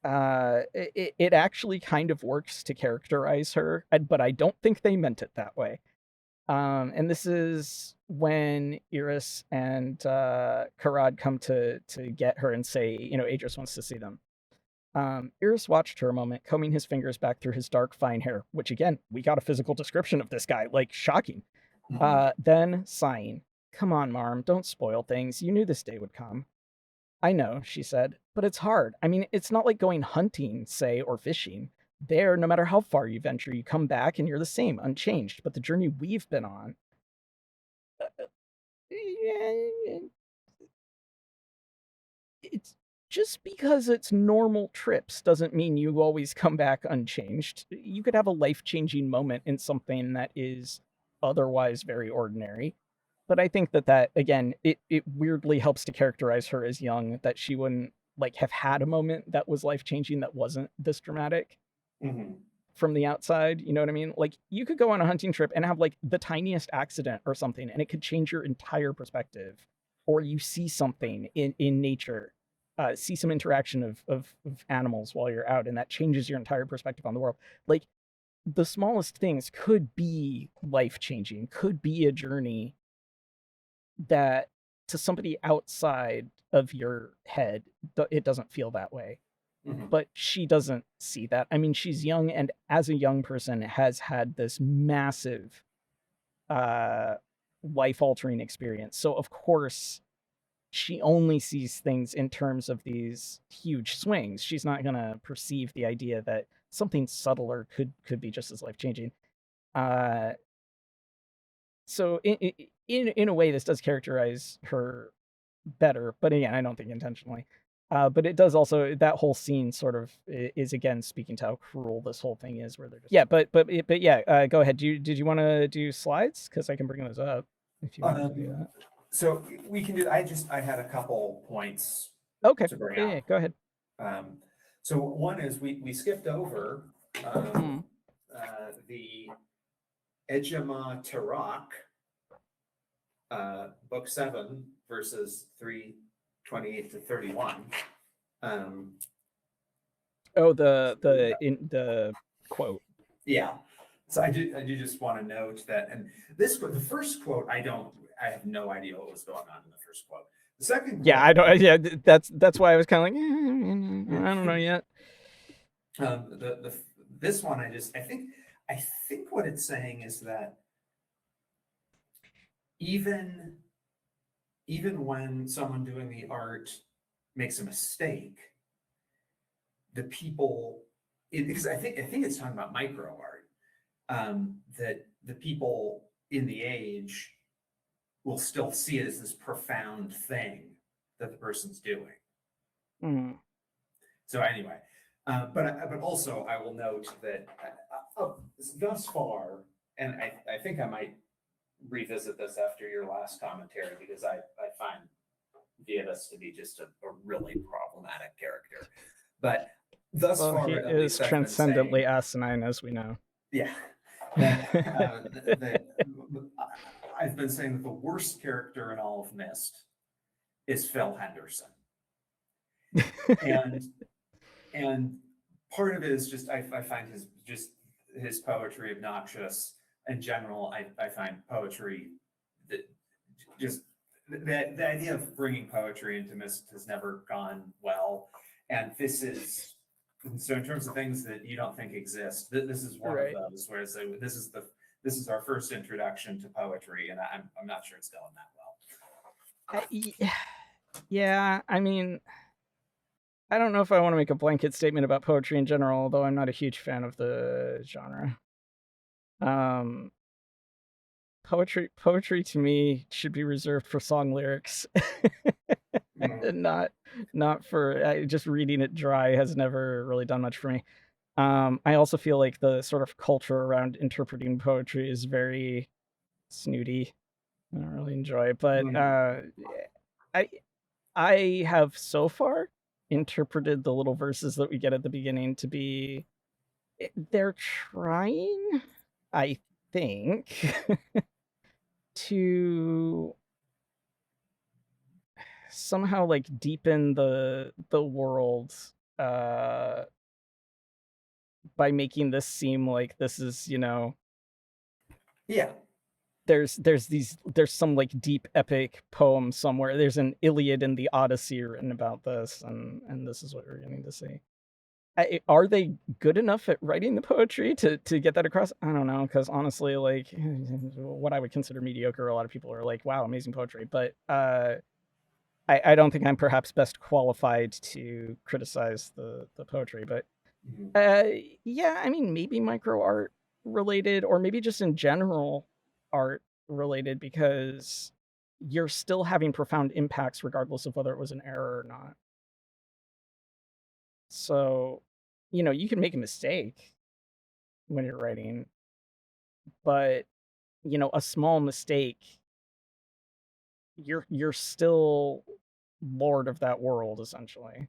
A: It actually kind of works to characterize her, but I don't think they meant it that way. And this is when Iris and Karad come to get her and say, Adris wants to see them. Iris watched her a moment, combing his fingers back through his dark, fine hair, which again, we got a physical description of this guy, like shocking. Then sighing. Come on, Marm, don't spoil things. You knew this day would come. I know, she said, but it's hard. I mean, it's not like going hunting, say, or fishing. There, no matter how far you venture, you come back and you're the same, unchanged. But the journey we've been on, it's just because it's normal trips doesn't mean you always come back unchanged. You could have a life-changing moment in something that is otherwise very ordinary. But I think that again, it weirdly helps to characterize her as young, that she wouldn't like have had a moment that was life-changing that wasn't this dramatic from the outside. You know what I mean? Like, you could go on a hunting trip and have like the tiniest accident or something, and it could change your entire perspective. Or you see something in nature, see some interaction of animals while you're out, and that changes your entire perspective on the world. Like, the smallest things could be life changing, could be a journey that to somebody outside of your head, it doesn't feel that way. But she doesn't see that. I mean, she's young, and as a young person has had this massive life altering experience. So of course she only sees things in terms of these huge swings. She's not going to perceive the idea that something subtler could be just as life changing. So in a way, this does characterize her better, but again, I don't think intentionally. But it does also, that whole scene sort of is again speaking to how cruel this whole thing is, where they're just, yeah. But yeah, go ahead. Did you want to do slides? Because I can bring those up if you want to do that.
B: So we can do. I had a couple points
A: Okay.
B: to bring
A: Yeah,
B: up.
A: go ahead.
B: So one is we skipped over the Ejima Tarak, book 7, verses 3:28 to 31.
A: Oh, the quote.
B: Yeah. So I do just want to note that, and this quote, the first quote, I have no idea what was going on in the first quote. The second quote,
A: yeah, I don't. Yeah, that's why I was kind of like, I don't know yet.
B: This one, I think what it's saying is that even when someone doing the art makes a mistake, the people, because I think it's talking about micro art, that the people in the age will still see it as this profound thing that the person's doing. So anyway, but also I will note that thus far, and I think I might revisit this after your last commentary, because I find Vietas to be just a really problematic character. But thus far,
A: he is transcendently asinine, as we know.
B: Yeah. I've been saying that the worst character in all of Myst is Phil Henderson. and part of it is just I find his poetry obnoxious. In general, I find poetry that just the idea of bringing poetry into Myst has never gone well. And this is, so in terms of things that you don't think exist, this is one of those where it's like, this is our first introduction to poetry, and I'm not sure it's going that
A: well. Yeah, I mean, I don't know if I want to make a blanket statement about poetry in general, although I'm not a huge fan of the genre. Poetry to me should be reserved for song lyrics. Not for just reading it dry has never really done much for me. I also feel like the sort of culture around interpreting poetry is very snooty. I don't really enjoy, but
B: Mhm.
A: I I have so far interpreted the little verses that we get at the beginning to be they're trying, I think, to somehow like deepen the world uh by making this seem like this is,
B: Yeah.
A: there's some like deep epic poem somewhere. There's an Iliad and the Odyssey written about this, and this is what we're getting to see. Are they good enough at writing the poetry to get that across? I don't know, because honestly, like what I would consider mediocre, a lot of people are like, "Wow, amazing poetry," but I don't think I'm perhaps best qualified to criticize the poetry. But
B: Mhm.
A: uh, yeah, I mean, maybe micro art related, or maybe just in general art related, because you're still having profound impacts regardless of whether it was an error or not. So, you can make a mistake when you're writing, but a small mistake, you're still lord of that world essentially.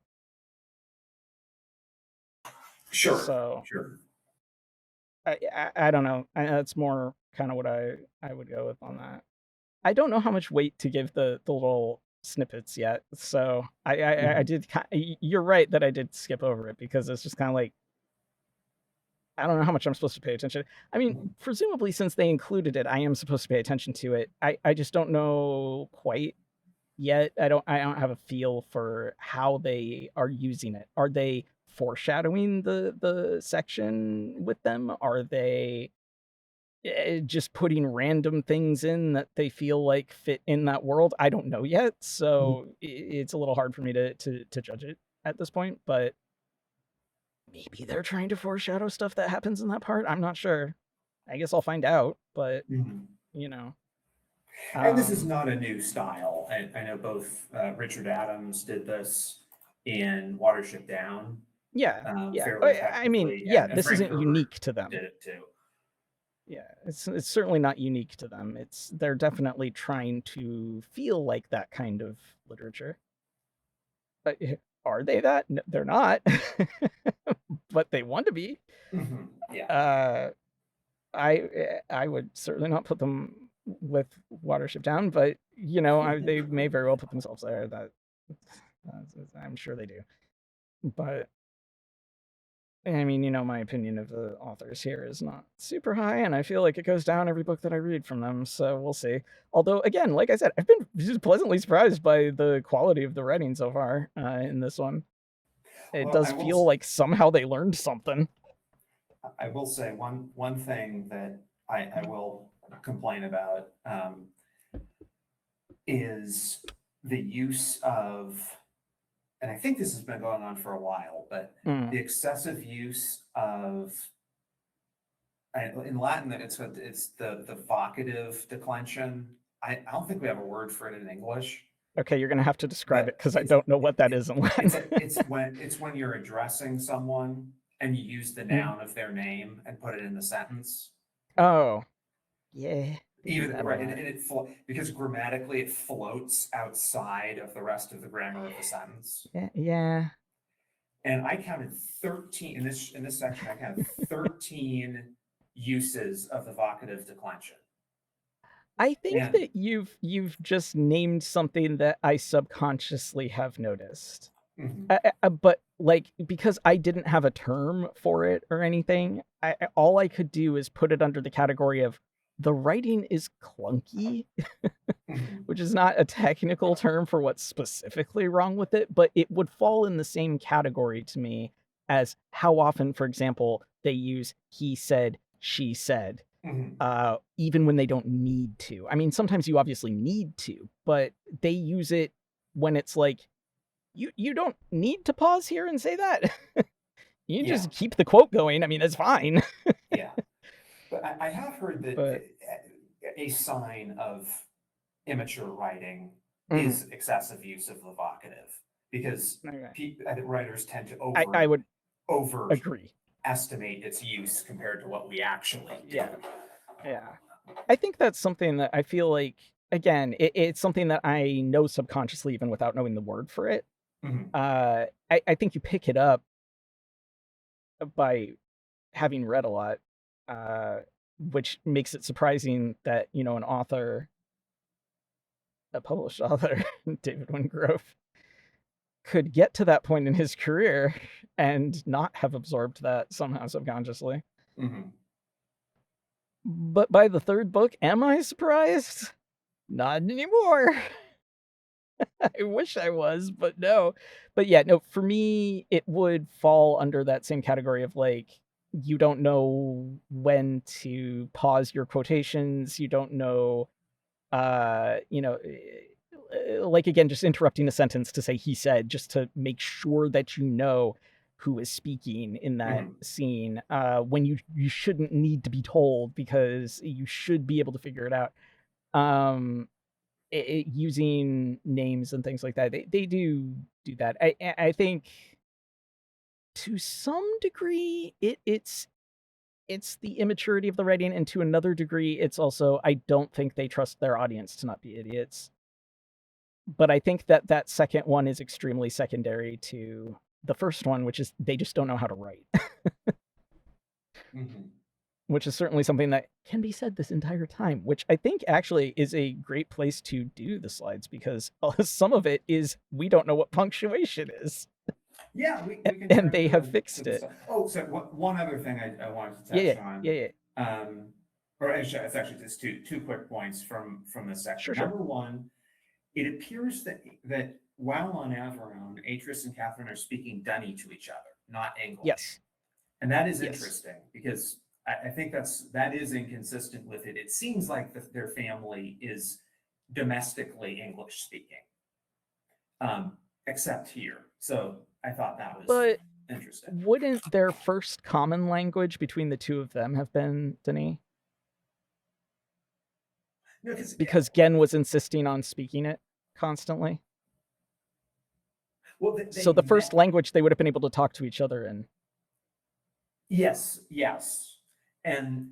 B: Sure.
A: So
B: Sure.
A: I don't know. That's more kind of what I would go with on that. I don't know how much weight to give the little snippets yet. So I
B: Mhm.
A: did. You're right that I did skip over it because it's just kind of like I don't know how much I'm supposed to pay attention. I mean,
B: Mhm.
A: presumably since they included it, I am supposed to pay attention to it. I just don't know quite yet. I don't have a feel for how they are using it. Are they foreshadowing the section with them? Are they just putting random things in that they feel like fit in that world? I don't know yet,
B: Mhm.
A: so it's a little hard for me to judge it at this point. But maybe they're trying to foreshadow stuff that happens in that part. I'm not sure. I guess I'll find out. But
B: Mhm.
A: you know,
B: And this is
A: um,
B: not a new style. I know both Richard Adams did this in Watership Down
A: yeah, yeah.
B: fairly
A: I mean,
B: effectively,
A: yeah.
B: and
A: This
B: Frank
A: isn't
B: Herbert
A: unique to them.
B: did it too.
A: Yeah, it's certainly not unique to them. They're definitely trying to feel like that kind of literature. But are they that? No, they're not. But they want to be.
B: Mhm. Yeah.
A: Uh, I would certainly not put them with Watership Down, but they may very well put themselves there. I'm sure they do. But I mean, my opinion of the authors here is not super high, and I feel like it goes down every book that I read from them. So we'll see. Although, again, like I said, I've been just pleasantly surprised by the quality of the writing so far in this one. It
B: Well,
A: does feel like somehow they learned something.
B: I will say one thing that I will complain about is the use of, and I think this has been going on for a while, but
A: Mm.
B: the excessive use of, in Latin, it's the vocative declension. I don't think we have a word for it in English,
A: Okay, you're gonna have to describe it
B: but
A: because I don't know what that is in Latin.
B: it's when you're addressing someone and you use the
A: Mm.
B: noun of their name and put it in the sentence.
A: Oh, yeah, they do
B: Even
A: that a
B: right, and
A: lot.
B: because grammatically it floats outside of the rest of the grammar of the sentence.
A: Yeah, yeah.
B: And I counted 13 in this section. I counted 13 uses of the vocative declension.
A: I think
B: And
A: that you've just named something that I subconsciously have noticed.
B: mhm,
A: But like because I didn't have a term for it or anything, all I could do is put it under the category of the writing is clunky,
B: mhm,
A: which is not a technical term for what's specifically wrong with it, but it would fall in the same category to me as how often, for example, they use he said, she said,
B: mhm.
A: even when they don't need to. I mean, sometimes you obviously need to, but they use it when it's like you don't need to pause here and say that. You can
B: Yeah,
A: just keep the quote going. I mean, that's fine.
B: yeah. But I have heard that
A: But
B: a sign of immature writing
A: mm,
B: is excessive use of the vocative because
A: okay.
B: I think writers tend to
A: I would agree.
B: overestimate its use compared to what we actually do.
A: Yeah, yeah. I think that's something that I feel like again, it's something that I know subconsciously even without knowing the word for it.
B: Mhm.
A: I think you pick it up by having read a lot, uh, which makes it surprising that an author, a published author, David Wingrove, could get to that point in his career and not have absorbed that somehow subconsciously.
B: Mhm.
A: But by the third book, am I surprised? Not anymore. I wish I was, but no. But yeah, no, for me, it would fall under that same category of like, you don't know when to pause your quotations. You don't know, like again, just interrupting a sentence to say he said, just to make sure that you know who is speaking in that
B: Mhm.
A: scene, when you shouldn't need to be told because you should be able to figure it out. Um, Using names and things like that. They do that. I think to some degree it's the immaturity of the writing, and to another degree it's also I don't think they trust their audience to not be idiots. But I think that that second one is extremely secondary to the first one, which is they just don't know how to write,
B: Mhm.
A: which is certainly something that can be said this entire time, which I think actually is a great place to do the slides because some of it is we don't know what punctuation is,
B: Yeah, we can
A: and
B: turn
A: they
B: to
A: have
B: to
A: fixed
B: the
A: it.
B: stuff. Oh, so one other thing I wanted to
A: Yeah,
B: touch
A: yeah,
B: on,
A: yeah, yeah.
B: um, or actually, it's actually just two quick points from this section.
A: Sure, sure.
B: Number one, it appears that while on Averon, Atris and Catherine are speaking Dunny to each other, not English,
A: Yes,
B: and that is
A: yes.
B: interesting because I think that is inconsistent with it. It seems like their family is domestically English speaking, except here. So I thought that was
A: But
B: interesting.
A: wouldn't their first common language between the two of them have been Denis?
B: No, because
A: Because Gen was insisting on speaking it constantly.
B: well,
A: So
B: they
A: the first
B: met.
A: language they would have been able to talk to each other in.
B: Yes, yes, and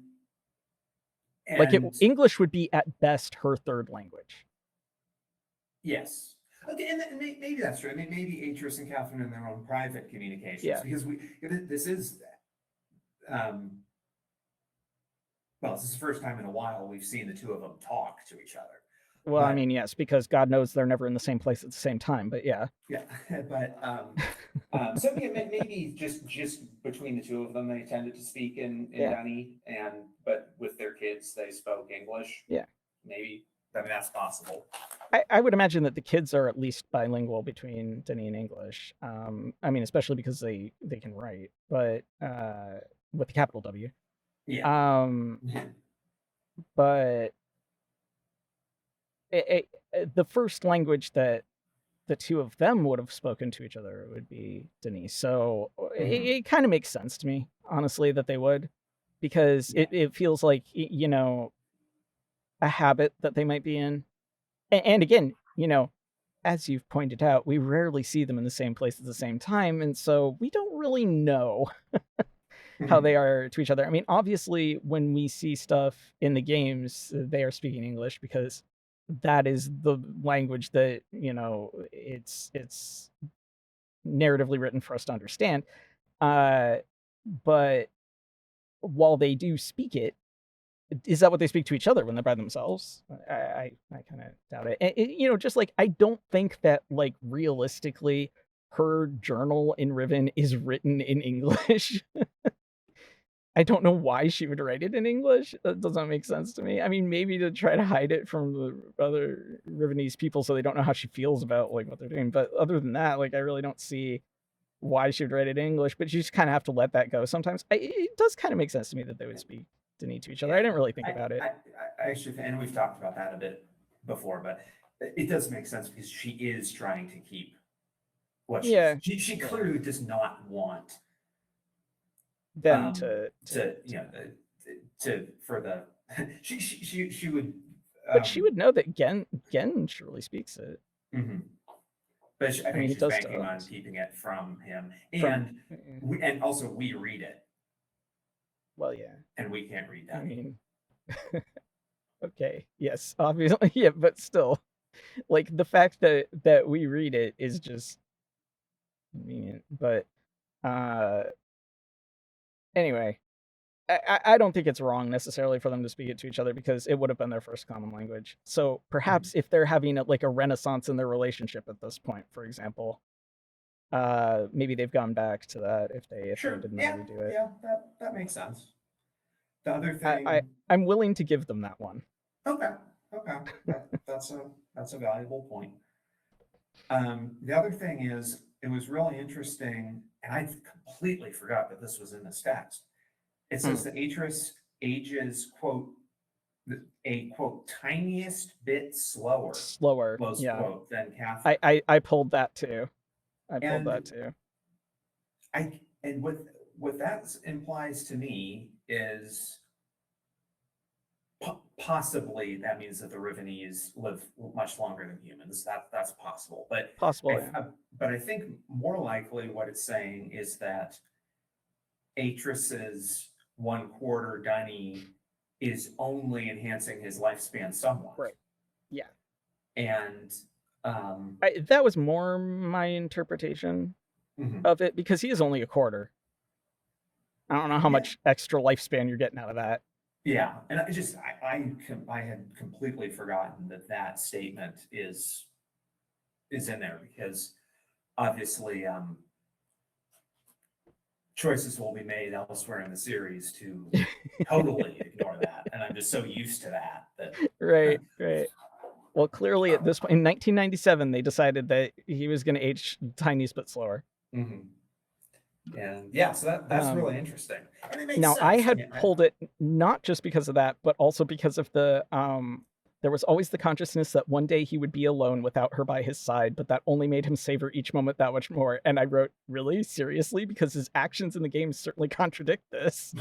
A: Like
B: and
A: English would be at best her third language.
B: yes. Okay, and maybe that's true. I mean, maybe Atris and Catherine in their own private communications,
A: Yeah.
B: because this is um, well, this is the first time in a while we've seen the two of them talk to each other.
A: Well, I
B: But
A: mean, yes, because God knows they're never in the same place at the same time. But yeah,
B: yeah, but so yeah, maybe just between the two of them, they tended to speak in
A: yeah,
B: Dunny, and but with their kids, they spoke English.
A: yeah.
B: Maybe I mean that's possible.
A: I would imagine that the kids are at least bilingual between Denis and English. I mean, especially because they can write, but with the capital W.
B: Yeah.
A: Um, but the first language that the two of them would have spoken to each other would be Denis. So
B: Mhm.
A: it kind of makes sense to me, honestly, that they would, because
B: Yeah.
A: it feels like a habit that they might be in. And again, as you've pointed out, we rarely see them in the same place at the same time, and so we don't really know how they
B: Mhm.
A: are to each other. I mean, obviously, when we see stuff in the games, they are speaking English because that is the language that it's narratively written for us to understand. Uh, but while they do speak it, is that what they speak to each other when they're by themselves? I kind of doubt it. Just like I don't think that like realistically, her journal in Riven is written in English. I don't know why she would write it in English. That doesn't make sense to me. I mean, maybe to try to hide it from the other Rivenese people so they don't know how she feels about like what they're doing. But other than that, like I really don't see why she would write it in English. But you just kind of have to let that go. Sometimes it does kind of make sense to me that they would speak Denis to each other. I
B: Yeah.
A: didn't really think
B: I,
A: about it.
B: I, I actually, and we've talked about that a bit before, but it does make sense because she is trying to keep what
A: Yeah,
B: she
A: yeah.
B: clearly does not want
A: Them
B: um to
A: to
B: know to for the she would
A: but she
B: um
A: would know that Gen surely speaks it.
B: mhm. But I
A: I
B: think
A: mean, it
B: she's
A: does to
B: banking on
A: us
B: keeping it from him,
A: from.
B: and and also we read it
A: Well, yeah.
B: and we can't read
A: I
B: Dunny.
A: mean, Okay, yes, obviously, yeah, but still, like the fact that we read it is just convenient. But uh, anyway, I don't think it's wrong necessarily for them to speak it to each other because it would have been their first common language. So
B: Mhm.
A: perhaps if they're having like a renaissance in their relationship at this point, for example, maybe they've gone back to that if they
B: Sure.
A: didn't
B: Yeah.
A: already do it.
B: Yeah. That makes sense. The other
A: I, I
B: thing.
A: I'm willing to give them that one.
B: Okay. Okay. That's a valuable point. The other thing is, it was really interesting, and I completely forgot that this was in this text. It
A: Hmm.
B: says the Atris ages, quote, a quote, tiniest bit slower,
A: Slower,
B: close
A: yeah.
B: quote, than
A: I,
B: Catherine.
A: I I pulled that too. I pulled
B: And
A: that too.
B: and what that implies to me is possibly that means that the Rivenese live much longer than humans. That's possible.
A: Possible, yeah.
B: But I think more likely what it's saying is that Atris's 1/4 Dunny is only enhancing his lifespan somewhat.
A: Right. Yeah.
B: And um,
A: That was more my interpretation
B: mhm.
A: of it because he is only a quarter. I don't know how
B: Yeah,
A: much extra lifespan you're getting out of that.
B: yeah, and I had completely forgotten that that statement is in there because obviously choices will be made elsewhere in the series to totally ignore that, and I'm just so used to that
A: Right,
B: that.
A: right. Well, clearly at this point in 1997, they decided that he was going to age tiny bit slower.
B: Mhm. And yeah, so that's
A: Um,
B: really interesting, and it makes
A: Now I
B: sense. I
A: had
B: mean,
A: pulled it not just because of that, but also because of the there was always the consciousness that one day he would be alone without her by his side, but that only made him savor each moment that much more. And I wrote, really? Seriously? Because his actions in the game certainly contradict this.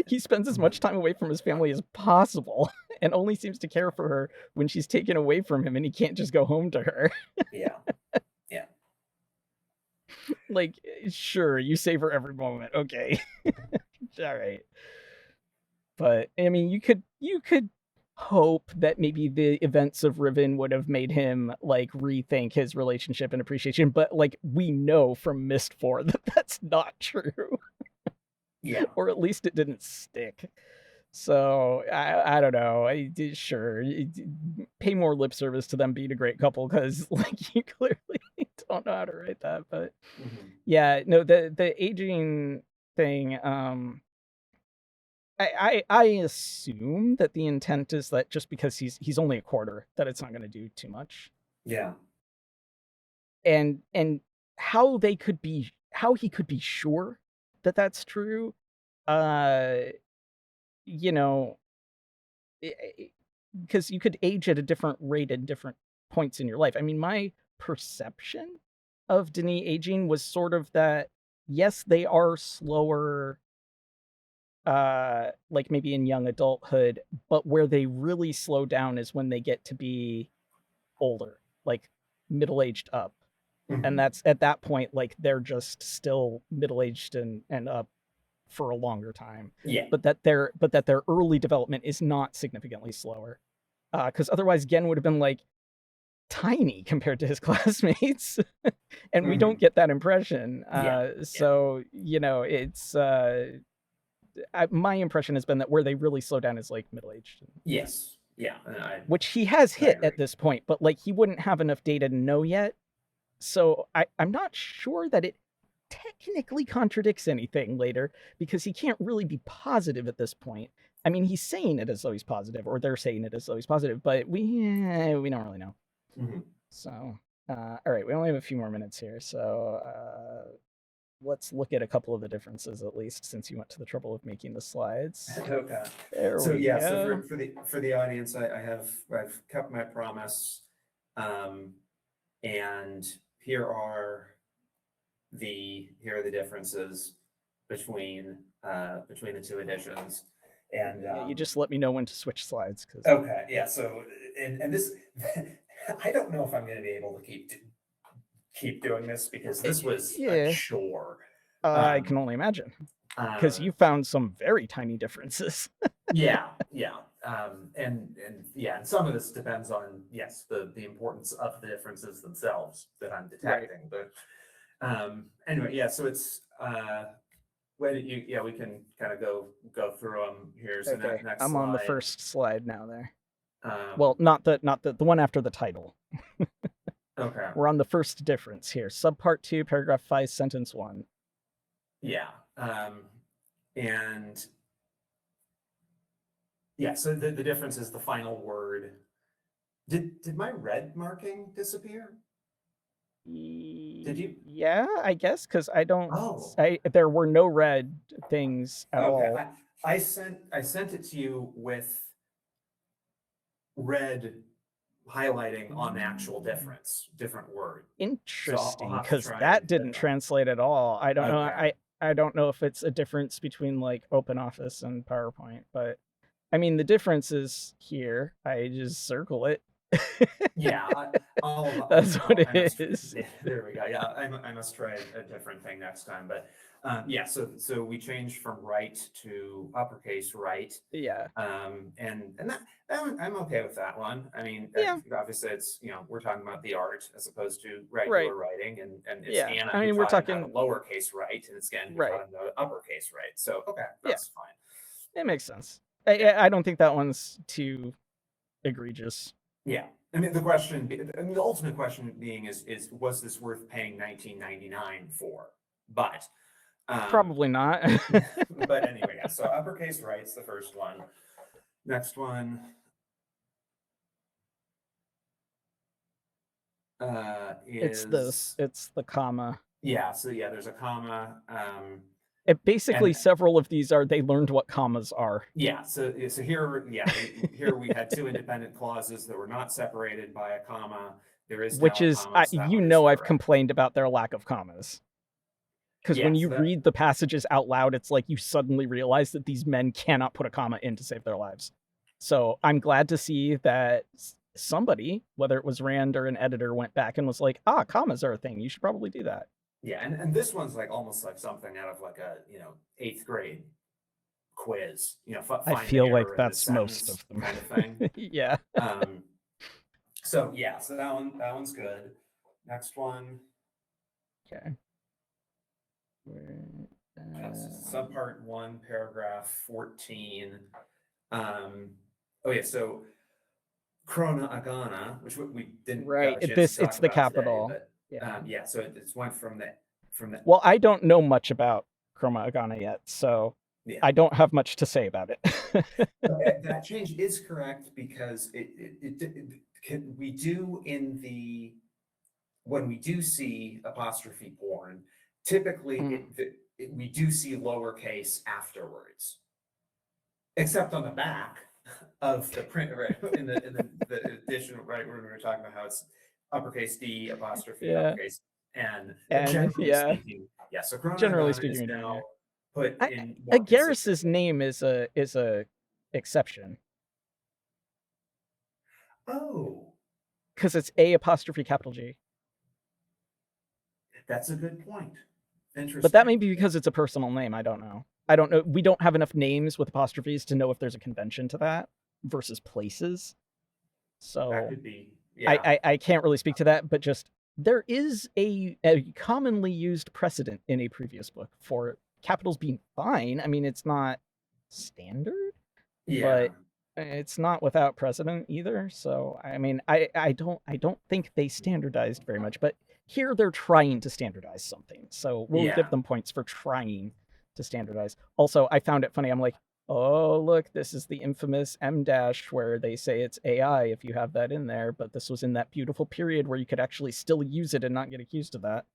A: He spends as much time away from his family as possible and only seems to care for her when she's taken away from him and he can't just go home to her.
B: yeah, yeah,
A: Like, sure, you savor every moment. Okay. All right. But I mean, you could hope that maybe the events of Riven would have made him like rethink his relationship and appreciation, but like we know from Myst 4 that that's not true,
B: yeah.
A: or at least it didn't stick. So I don't know. Sure, pay more lip service to them being a great couple because like you clearly don't know how to write that. But
B: Mhm.
A: yeah, no, the aging thing. I assume that the intent is that just because he's only a quarter, that it's not going to do too much.
B: Yeah.
A: And how he could be sure that that's true, uh, you know, because you could age at a different rate at different points in your life. I mean, my perception of Denis aging was sort of that yes, they are slower like maybe in young adulthood, but where they really slow down is when they get to be older, like middle-aged up. And
B: Mhm.
A: that's at that point like they're just still middle-aged and up for a longer time.
B: Yeah.
A: But that their early development is not significantly slower. Cuz otherwise Gen would have been like tiny compared to his classmates. And we don't
B: Mhm.
A: get that impression.
B: Yeah. Yeah.
A: So, it's my impression has been that where they really slow down is like middle aged,
B: Yes. Yeah. And
A: which he has
B: I
A: hit
B: agree.
A: at this point, but like he wouldn't have enough data to know yet. So I'm not sure that it technically contradicts anything later because he can't really be positive at this point. I mean, he's saying it as though he's positive, or they're saying it as though he's positive, but we don't really know.
B: Mhm.
A: So, all right, we only have a few more minutes here, so let's look at a couple of the differences at least, since you went to the trouble of making the slides.
B: Okay.
A: There
B: So
A: we
B: yeah, so
A: go.
B: for the audience, I've kept my promise. Um, and here are the differences between the two editions. And
A: Yeah, you just let me know when to switch slides because
B: okay, yeah. So and this I don't know if I'm going to be able to keep doing this because this was a
A: yeah,
B: chore.
A: I can
B: Um,
A: only imagine because
B: uh,
A: you found some very tiny differences.
B: yeah, yeah. and yeah, and some of this depends on, yes, the importance of the differences themselves that I'm
A: Right.
B: detecting. But anyway, yeah, so it's we can kind of go through them here. So
A: Okay.
B: next
A: I'm on the
B: slide.
A: first slide now there. Well,
B: Um,
A: not the one after the title.
B: okay.
A: We're on the first difference here. Subpart 2, paragraph 5, sentence 1.
B: Yeah. And yeah, so the difference is the final word. Did my red marking disappear? Did you?
A: Yeah, I guess, because
B: Oh,
A: there were no red things at
B: okay.
A: all.
B: I sent it to you with red highlighting on the actual different word. So I'll
A: Interesting,
B: have to
A: because
B: try
A: that
B: and get
A: didn't
B: that.
A: translate at all. I don't know.
B: Okay.
A: I don't know if it's a difference between like OpenOffice and PowerPoint, but I mean the difference is here. I just circle it.
B: Yeah,
A: That's what
B: I
A: it
B: must.
A: is.
B: Yeah, there we go. Yeah, I must try a different thing next time. But yeah, so we changed from right to uppercase right,
A: Yeah.
B: and I'm okay with that one. I mean,
A: Yeah.
B: obviously it's, we're talking about the art as opposed to
A: Right.
B: regular writing, and it's
A: Yeah.
B: Anna
A: I
B: who
A: mean, we're
B: taught him how to
A: talking.
B: lowercase write, and it's Gen who
A: Right.
B: taught him the uppercase write. So okay,
A: Yeah.
B: that's fine.
A: It makes sense.
B: Yeah.
A: I don't think that one's too egregious.
B: Yeah, I mean, the ultimate question being is was this worth paying 19.99 for? But,
A: Probably not.
B: but anyway, yeah. So uppercase right's the first one. Next one, is
A: It's the comma.
B: yeah. So yeah, there's a comma,
A: It basically
B: and
A: several of these are they learned what commas are,
B: yeah. So here, yeah, here we had two independent clauses that were not separated by a comma. There is
A: which
B: now a
A: is
B: comma, so that one is
A: I've
B: correct.
A: complained about their lack of commas. Because when
B: Yeah.
A: you
B: So that
A: read the passages out loud, it's like you suddenly realize that these men cannot put a comma in to save their lives. So I'm glad to see that somebody, whether it was Rand or an editor, went back and was like, commas are a thing. You should probably do that.
B: Yeah, and this one's like almost like something out of like a, eighth grade quiz,
A: I
B: find the
A: feel like
B: error in this
A: that's most
B: sentence
A: of them.
B: kind of thing.
A: Yeah.
B: Um, so yeah, so that one's good. Next one,
A: Okay.
B: subpart 1, paragraph 14. Oh yeah, so Krona Agana, which we didn't
A: Right.
B: have a chance to
A: It's
B: talk
A: the
B: about today,
A: capital.
B: but
A: Yeah.
B: yeah, so it's went from the
A: Well, I don't know much about Chroma Agana yet, so
B: yeah.
A: I don't have much to say about it.
B: That change is correct because we do when we do see apostrophe porn, typically we do see lowercase afterwards, except on the back of the print, right? In the edition, right, where we were talking about how it's uppercase D apostrophe
A: Yeah.
B: uppercase N.
A: And
B: Generally
A: yeah,
B: speaking, yeah. So Corona
A: generally
B: Agana
A: speaking,
B: is
A: we do. Yeah.
B: now put in more
A: Agaris's
B: consistently.
A: name is a exception
B: Oh,
A: because it's A apostrophe capital G.
B: that's a good point.
A: But that
B: Interesting.
A: may be because it's a personal name. I don't know. I don't know. We don't have enough names with apostrophes to know if there's a convention to that versus places.
B: That
A: So
B: could be, yeah.
A: I can't really speak to that, but just there is a commonly used precedent in a previous book for capitals being fine. I mean, it's not standard,
B: Yeah.
A: but it's not without precedent either. So I mean, I don't think they standardized very much, but here they're trying to standardize something. So we'll
B: Yeah.
A: give them points for trying to standardize. Also, I found it funny. I'm like, oh, look, this is the infamous M dash where they say it's AI if you have that in there, but this was in that beautiful period where you could actually still use it and not get accused of that.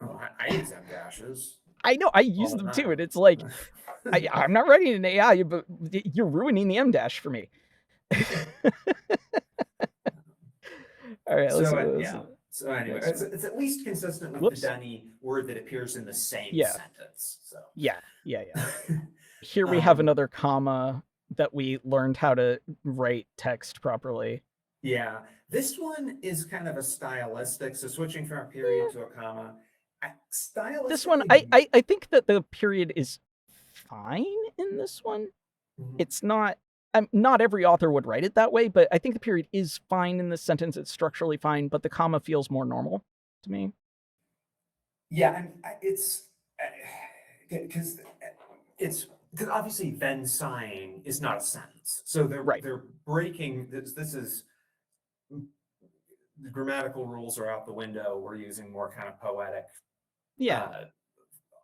B: Oh, I use M dashes
A: I know, I use
B: all the
A: them too, and
B: time.
A: it's like, I'm not writing an AI, but you're ruining the M dash for me. All right,
B: Yeah. So anyway, it's at least consistent with the
A: Whoops.
B: Dunny word that appears in the same
A: Yeah.
B: sentence. So
A: Yeah. Here we have another comma that we learned how to write text properly.
B: Yeah, this one is kind of a stylistic. So switching from a period to a comma,
A: This one,
B: stylistically.
A: I think that the period is fine in this one.
B: Mhm.
A: It's not. not every author would write it that way, but I think the period is fine in this sentence. It's structurally fine, but the comma feels more normal to me.
B: Yeah, and it's because because obviously then sighing is not a sentence, so
A: Right.
B: they're breaking this. This is the grammatical rules are out the window. We're using more kind of poetic,
A: Yeah.
B: uh,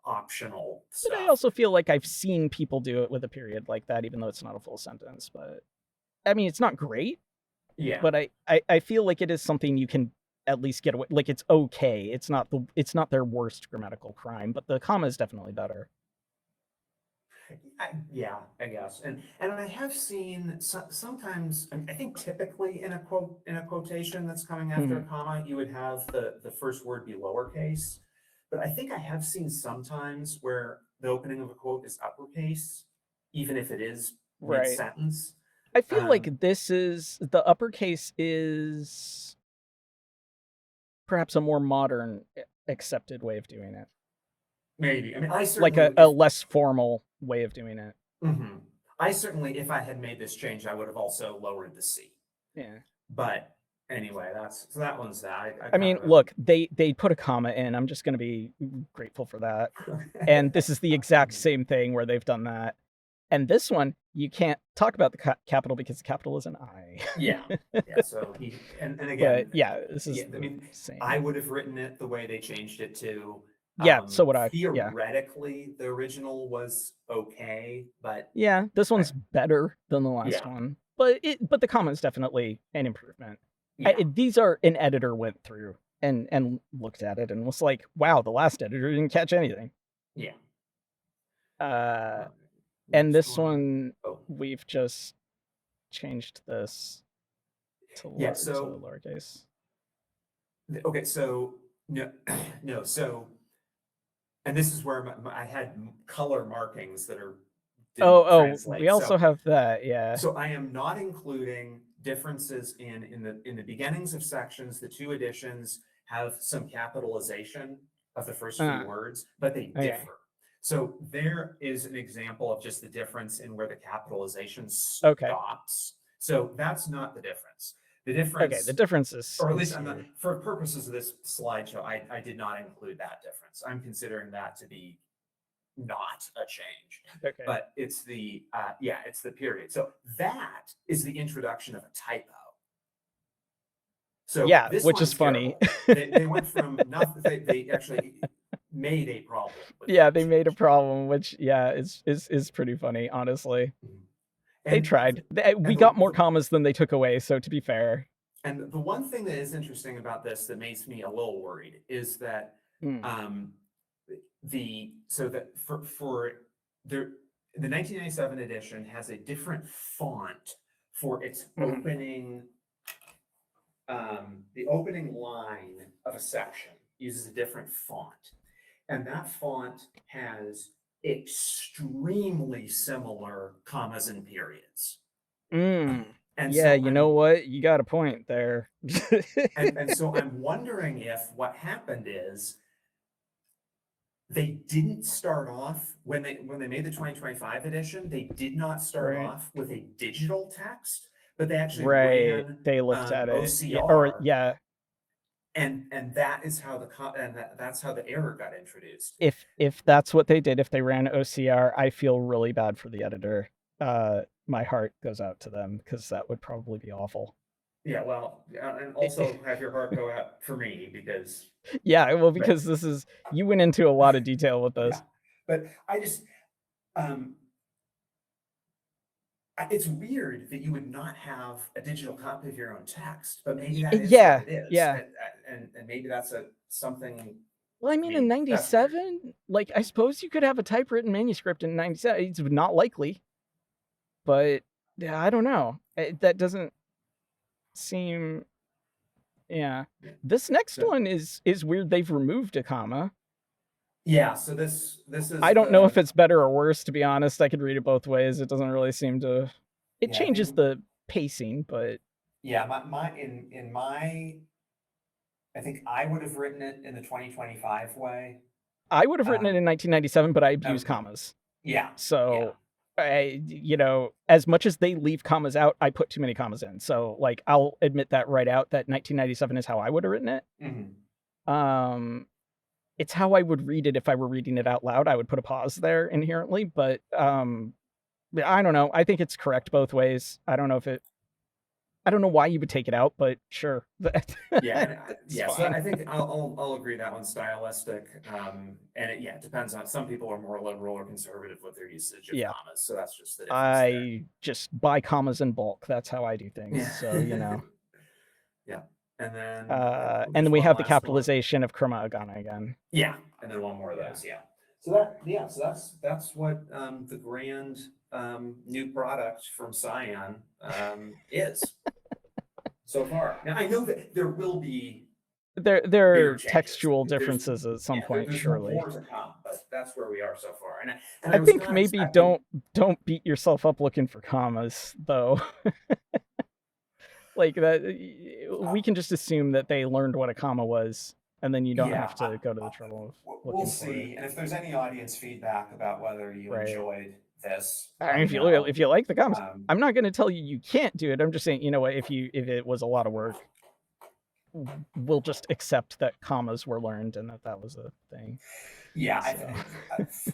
B: optional
A: But I
B: stuff.
A: also feel like I've seen people do it with a period like that, even though it's not a full sentence. But I mean, it's not great,
B: Yeah,
A: but I feel like it is something you can at least get away. Like it's okay. It's not their worst grammatical crime, but the comma is definitely better.
B: yeah, I guess, and I have seen sometimes. I think typically in a quotation that's coming after a
A: Mhm.
B: comma, you would have the first word be lowercase. But I think I have seen sometimes where the opening of a quote is uppercase, even if it is mid
A: Right.
B: sentence.
A: I feel
B: Um,
A: like this is the uppercase is perhaps a more modern accepted way of doing it.
B: Maybe. I mean, I
A: Like
B: certainly
A: a
B: if
A: less formal way of doing it.
B: mhm. I certainly if I had made this change, I would have also lowered the C.
A: Yeah.
B: But anyway, that's so that one's that. I
A: I
B: kind
A: mean,
B: of
A: look, they put a comma in. I'm just going to be grateful for that. And this is the exact same thing where they've done that. And this one, you can't talk about the capital because the capital is an I.
B: Yeah, yeah. So he and
A: But
B: again,
A: yeah, this is
B: yeah. I
A: the
B: mean, I
A: same.
B: would have written it the way they changed it to.
A: Yeah, so would I. Yeah.
B: Theoretically, the original was okay, but
A: Yeah, this
B: I,
A: one's better than the last
B: yeah,
A: one. But the comma is definitely an improvement.
B: yeah,
A: These are an editor went through and looked at it and was like, "Wow, the last editor didn't catch anything."
B: yeah.
A: Uh
B: Uh,
A: and
B: next
A: this
B: one.
A: one
B: Oh,
A: we've just changed this
B: yeah.
A: to
B: So
A: lowercase.
B: okay, so no, no. So and this is where I had color markings that are
A: Oh,
B: didn't
A: we
B: translate.
A: also have that. Yeah.
B: So I am not including differences in the beginnings of sections. The two editions have some capitalization of the first few
A: Uh,
B: words, but they
A: okay.
B: differ. So there is an example of just the difference in where the capitalization
A: Okay.
B: stops. So that's not the difference. The
A: Okay. The
B: difference,
A: difference
B: or at
A: is
B: least I'm not,
A: here.
B: for purposes of this slideshow, I did not include that difference. I'm considering that to be not a change,
A: Okay.
B: but it's yeah, it's the period. So that is the introduction of a typo. So
A: Yeah,
B: this
A: which is
B: one's
A: funny.
B: terrible. They went from nothing. They actually made a problem with
A: Yeah,
B: that
A: they made a
B: change.
A: problem, which yeah, is pretty funny, honestly.
B: Mhm.
A: They
B: And
A: tried. We
B: and
A: got more commas than they took away, so to be fair.
B: the one thing that is interesting about this that makes me a little worried is that
A: Hmm.
B: um, the so that for the 1997 edition has a different font for its
A: Mhm.
B: the opening line of a section uses a different font, and that font has extremely similar commas and periods.
A: Mm.
B: And
A: Yeah,
B: so
A: you know
B: I'm
A: what? You got a point there.
B: and so I'm wondering if what happened is they didn't start off when they made the 2025 edition, they did not start
A: Right.
B: off with a digital text, but they actually
A: Right.
B: ran
A: They looked at it. Yeah, or
B: OCR,
A: yeah,
B: and that is how that's how the error got introduced.
A: if that's what they did, if they ran OCR, I feel really bad for the editor. My heart goes out to them because that would probably be awful.
B: Yeah, well, and also have your heart go out for me because,
A: Yeah, well,
B: but
A: because this is you went into a lot of detail with
B: yeah,
A: this.
B: but I just um, it's weird that you would not have a digital copy of your own text, but maybe that is what
A: Yeah,
B: it is,
A: yeah.
B: and maybe that's a something.
A: Well, I
B: I
A: mean, in
B: mean, that's weird.
A: '97, like, I suppose you could have a typewritten manuscript in '97. It's not likely, but yeah, I don't know. That doesn't seem. Yeah,
B: Yeah.
A: this next
B: So
A: one is weird. They've removed a comma.
B: yeah, so this
A: I
B: is
A: don't know if
B: the
A: it's better or worse. To be honest, I could read it both ways. It doesn't really seem to. It
B: yeah, I think
A: changes the pacing, but
B: yeah, my in my I think I would have written it in the 2025 way.
A: I would have written it
B: Um,
A: in 1997. But I abuse
B: okay.
A: commas,
B: Yeah, yeah.
A: so as much as they leave commas out, I put too many commas in. So like, I'll admit that right out that 1997 is how I would have written it. Um, it's how I would read it if I were reading it out loud. I would put a pause there inherently, but I don't know. I think it's correct both ways. I don't know why you would take it out, but sure.
B: Yeah,
A: It's
B: yeah. So
A: fine.
B: I think I'll agree that one's stylistic. And it depends on, some people are more liberal or conservative with their usage of
A: Yeah.
B: commas, so that's just the difference there.
A: I just buy commas in bulk. That's how I do things.
B: Yeah.
A: So,
B: Yeah. And then
A: and then
B: just
A: we
B: one
A: have the
B: last one.
A: capitalization of Kurma Agana again.
B: Yeah, and then one more of
A: Yeah.
B: those. Yeah. So that's what the grand new product from Cyan is so far. Now I know that there will be
A: There
B: bigger
A: are
B: changes.
A: textual
B: There's
A: differences at some point,
B: there's
A: surely.
B: more to come, but that's where we are so far. And
A: I
B: I was
A: think
B: kind of
A: maybe
B: expecting.
A: don't beat yourself up looking for commas, though. Like that, we can just assume that they learned what a comma was, and then you don't
B: Yeah,
A: have to go to the trouble of
B: we'll
A: looking for it.
B: see. And if there's any audience feedback about whether you
A: Right.
B: enjoyed this,
A: I
B: let
A: mean,
B: me know.
A: if you like the commas,
B: Um,
A: I'm not going to tell you you can't do it. I'm just saying, what, if it was a lot of work, we'll just accept that commas were learned and that was a thing.
B: yeah,
A: So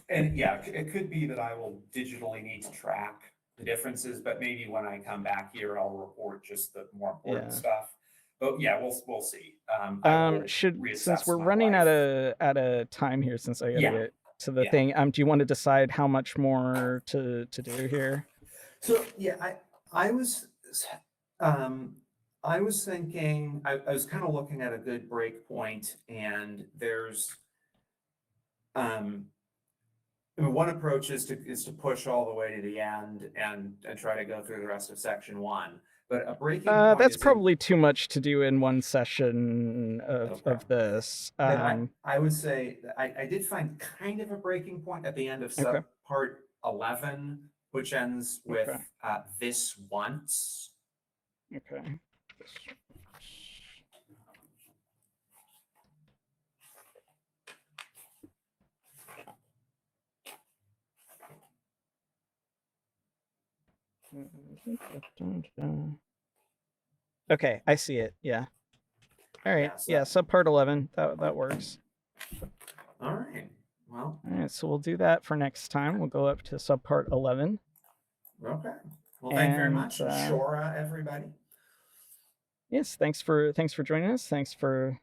B: and yeah, it could be that I will digitally need to track the differences, but maybe when I come back here, I'll report just the more important
A: yeah.
B: stuff. But yeah, we'll see. I will
A: Since
B: reassess
A: we're
B: my
A: running
B: life.
A: out of time here, since I got to
B: Yeah,
A: get to the
B: yeah.
A: thing, do you want to decide how much more to do here?
B: So yeah, I was um I was thinking, I was kind of looking at a good break point, and there's um I mean, one approach is to push all the way to the end and try to go through the rest of section one. But a breaking point
A: That's
B: is in.
A: probably too much to do in one session
B: Okay.
A: of this.
B: Then I would say that I did find kind of a breaking point at the end of
A: Okay.
B: subpart 11, which ends with
A: Okay.
B: this once.
A: Okay. Okay, I see it. Yeah. All right.
B: Yeah. So
A: Yeah, subpart 11. That works.
B: all right. Well.
A: All right, so we'll do that for next time. We'll go up to subpart 11.
B: Okay. Well, thank you very
A: And
B: much, and Shora, everybody.
A: yes, thanks for joining us. Thanks for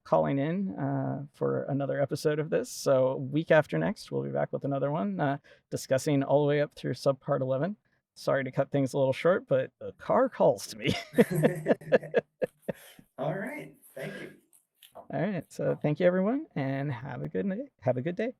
A: calling in for another episode of this. So week after next, we'll be back with another one discussing all the way up through subpart 11. Sorry to cut things a little short, but the car calls to me.
B: All right. Thank you.
A: All right. So thank you, everyone, and have a good night. Have a good day.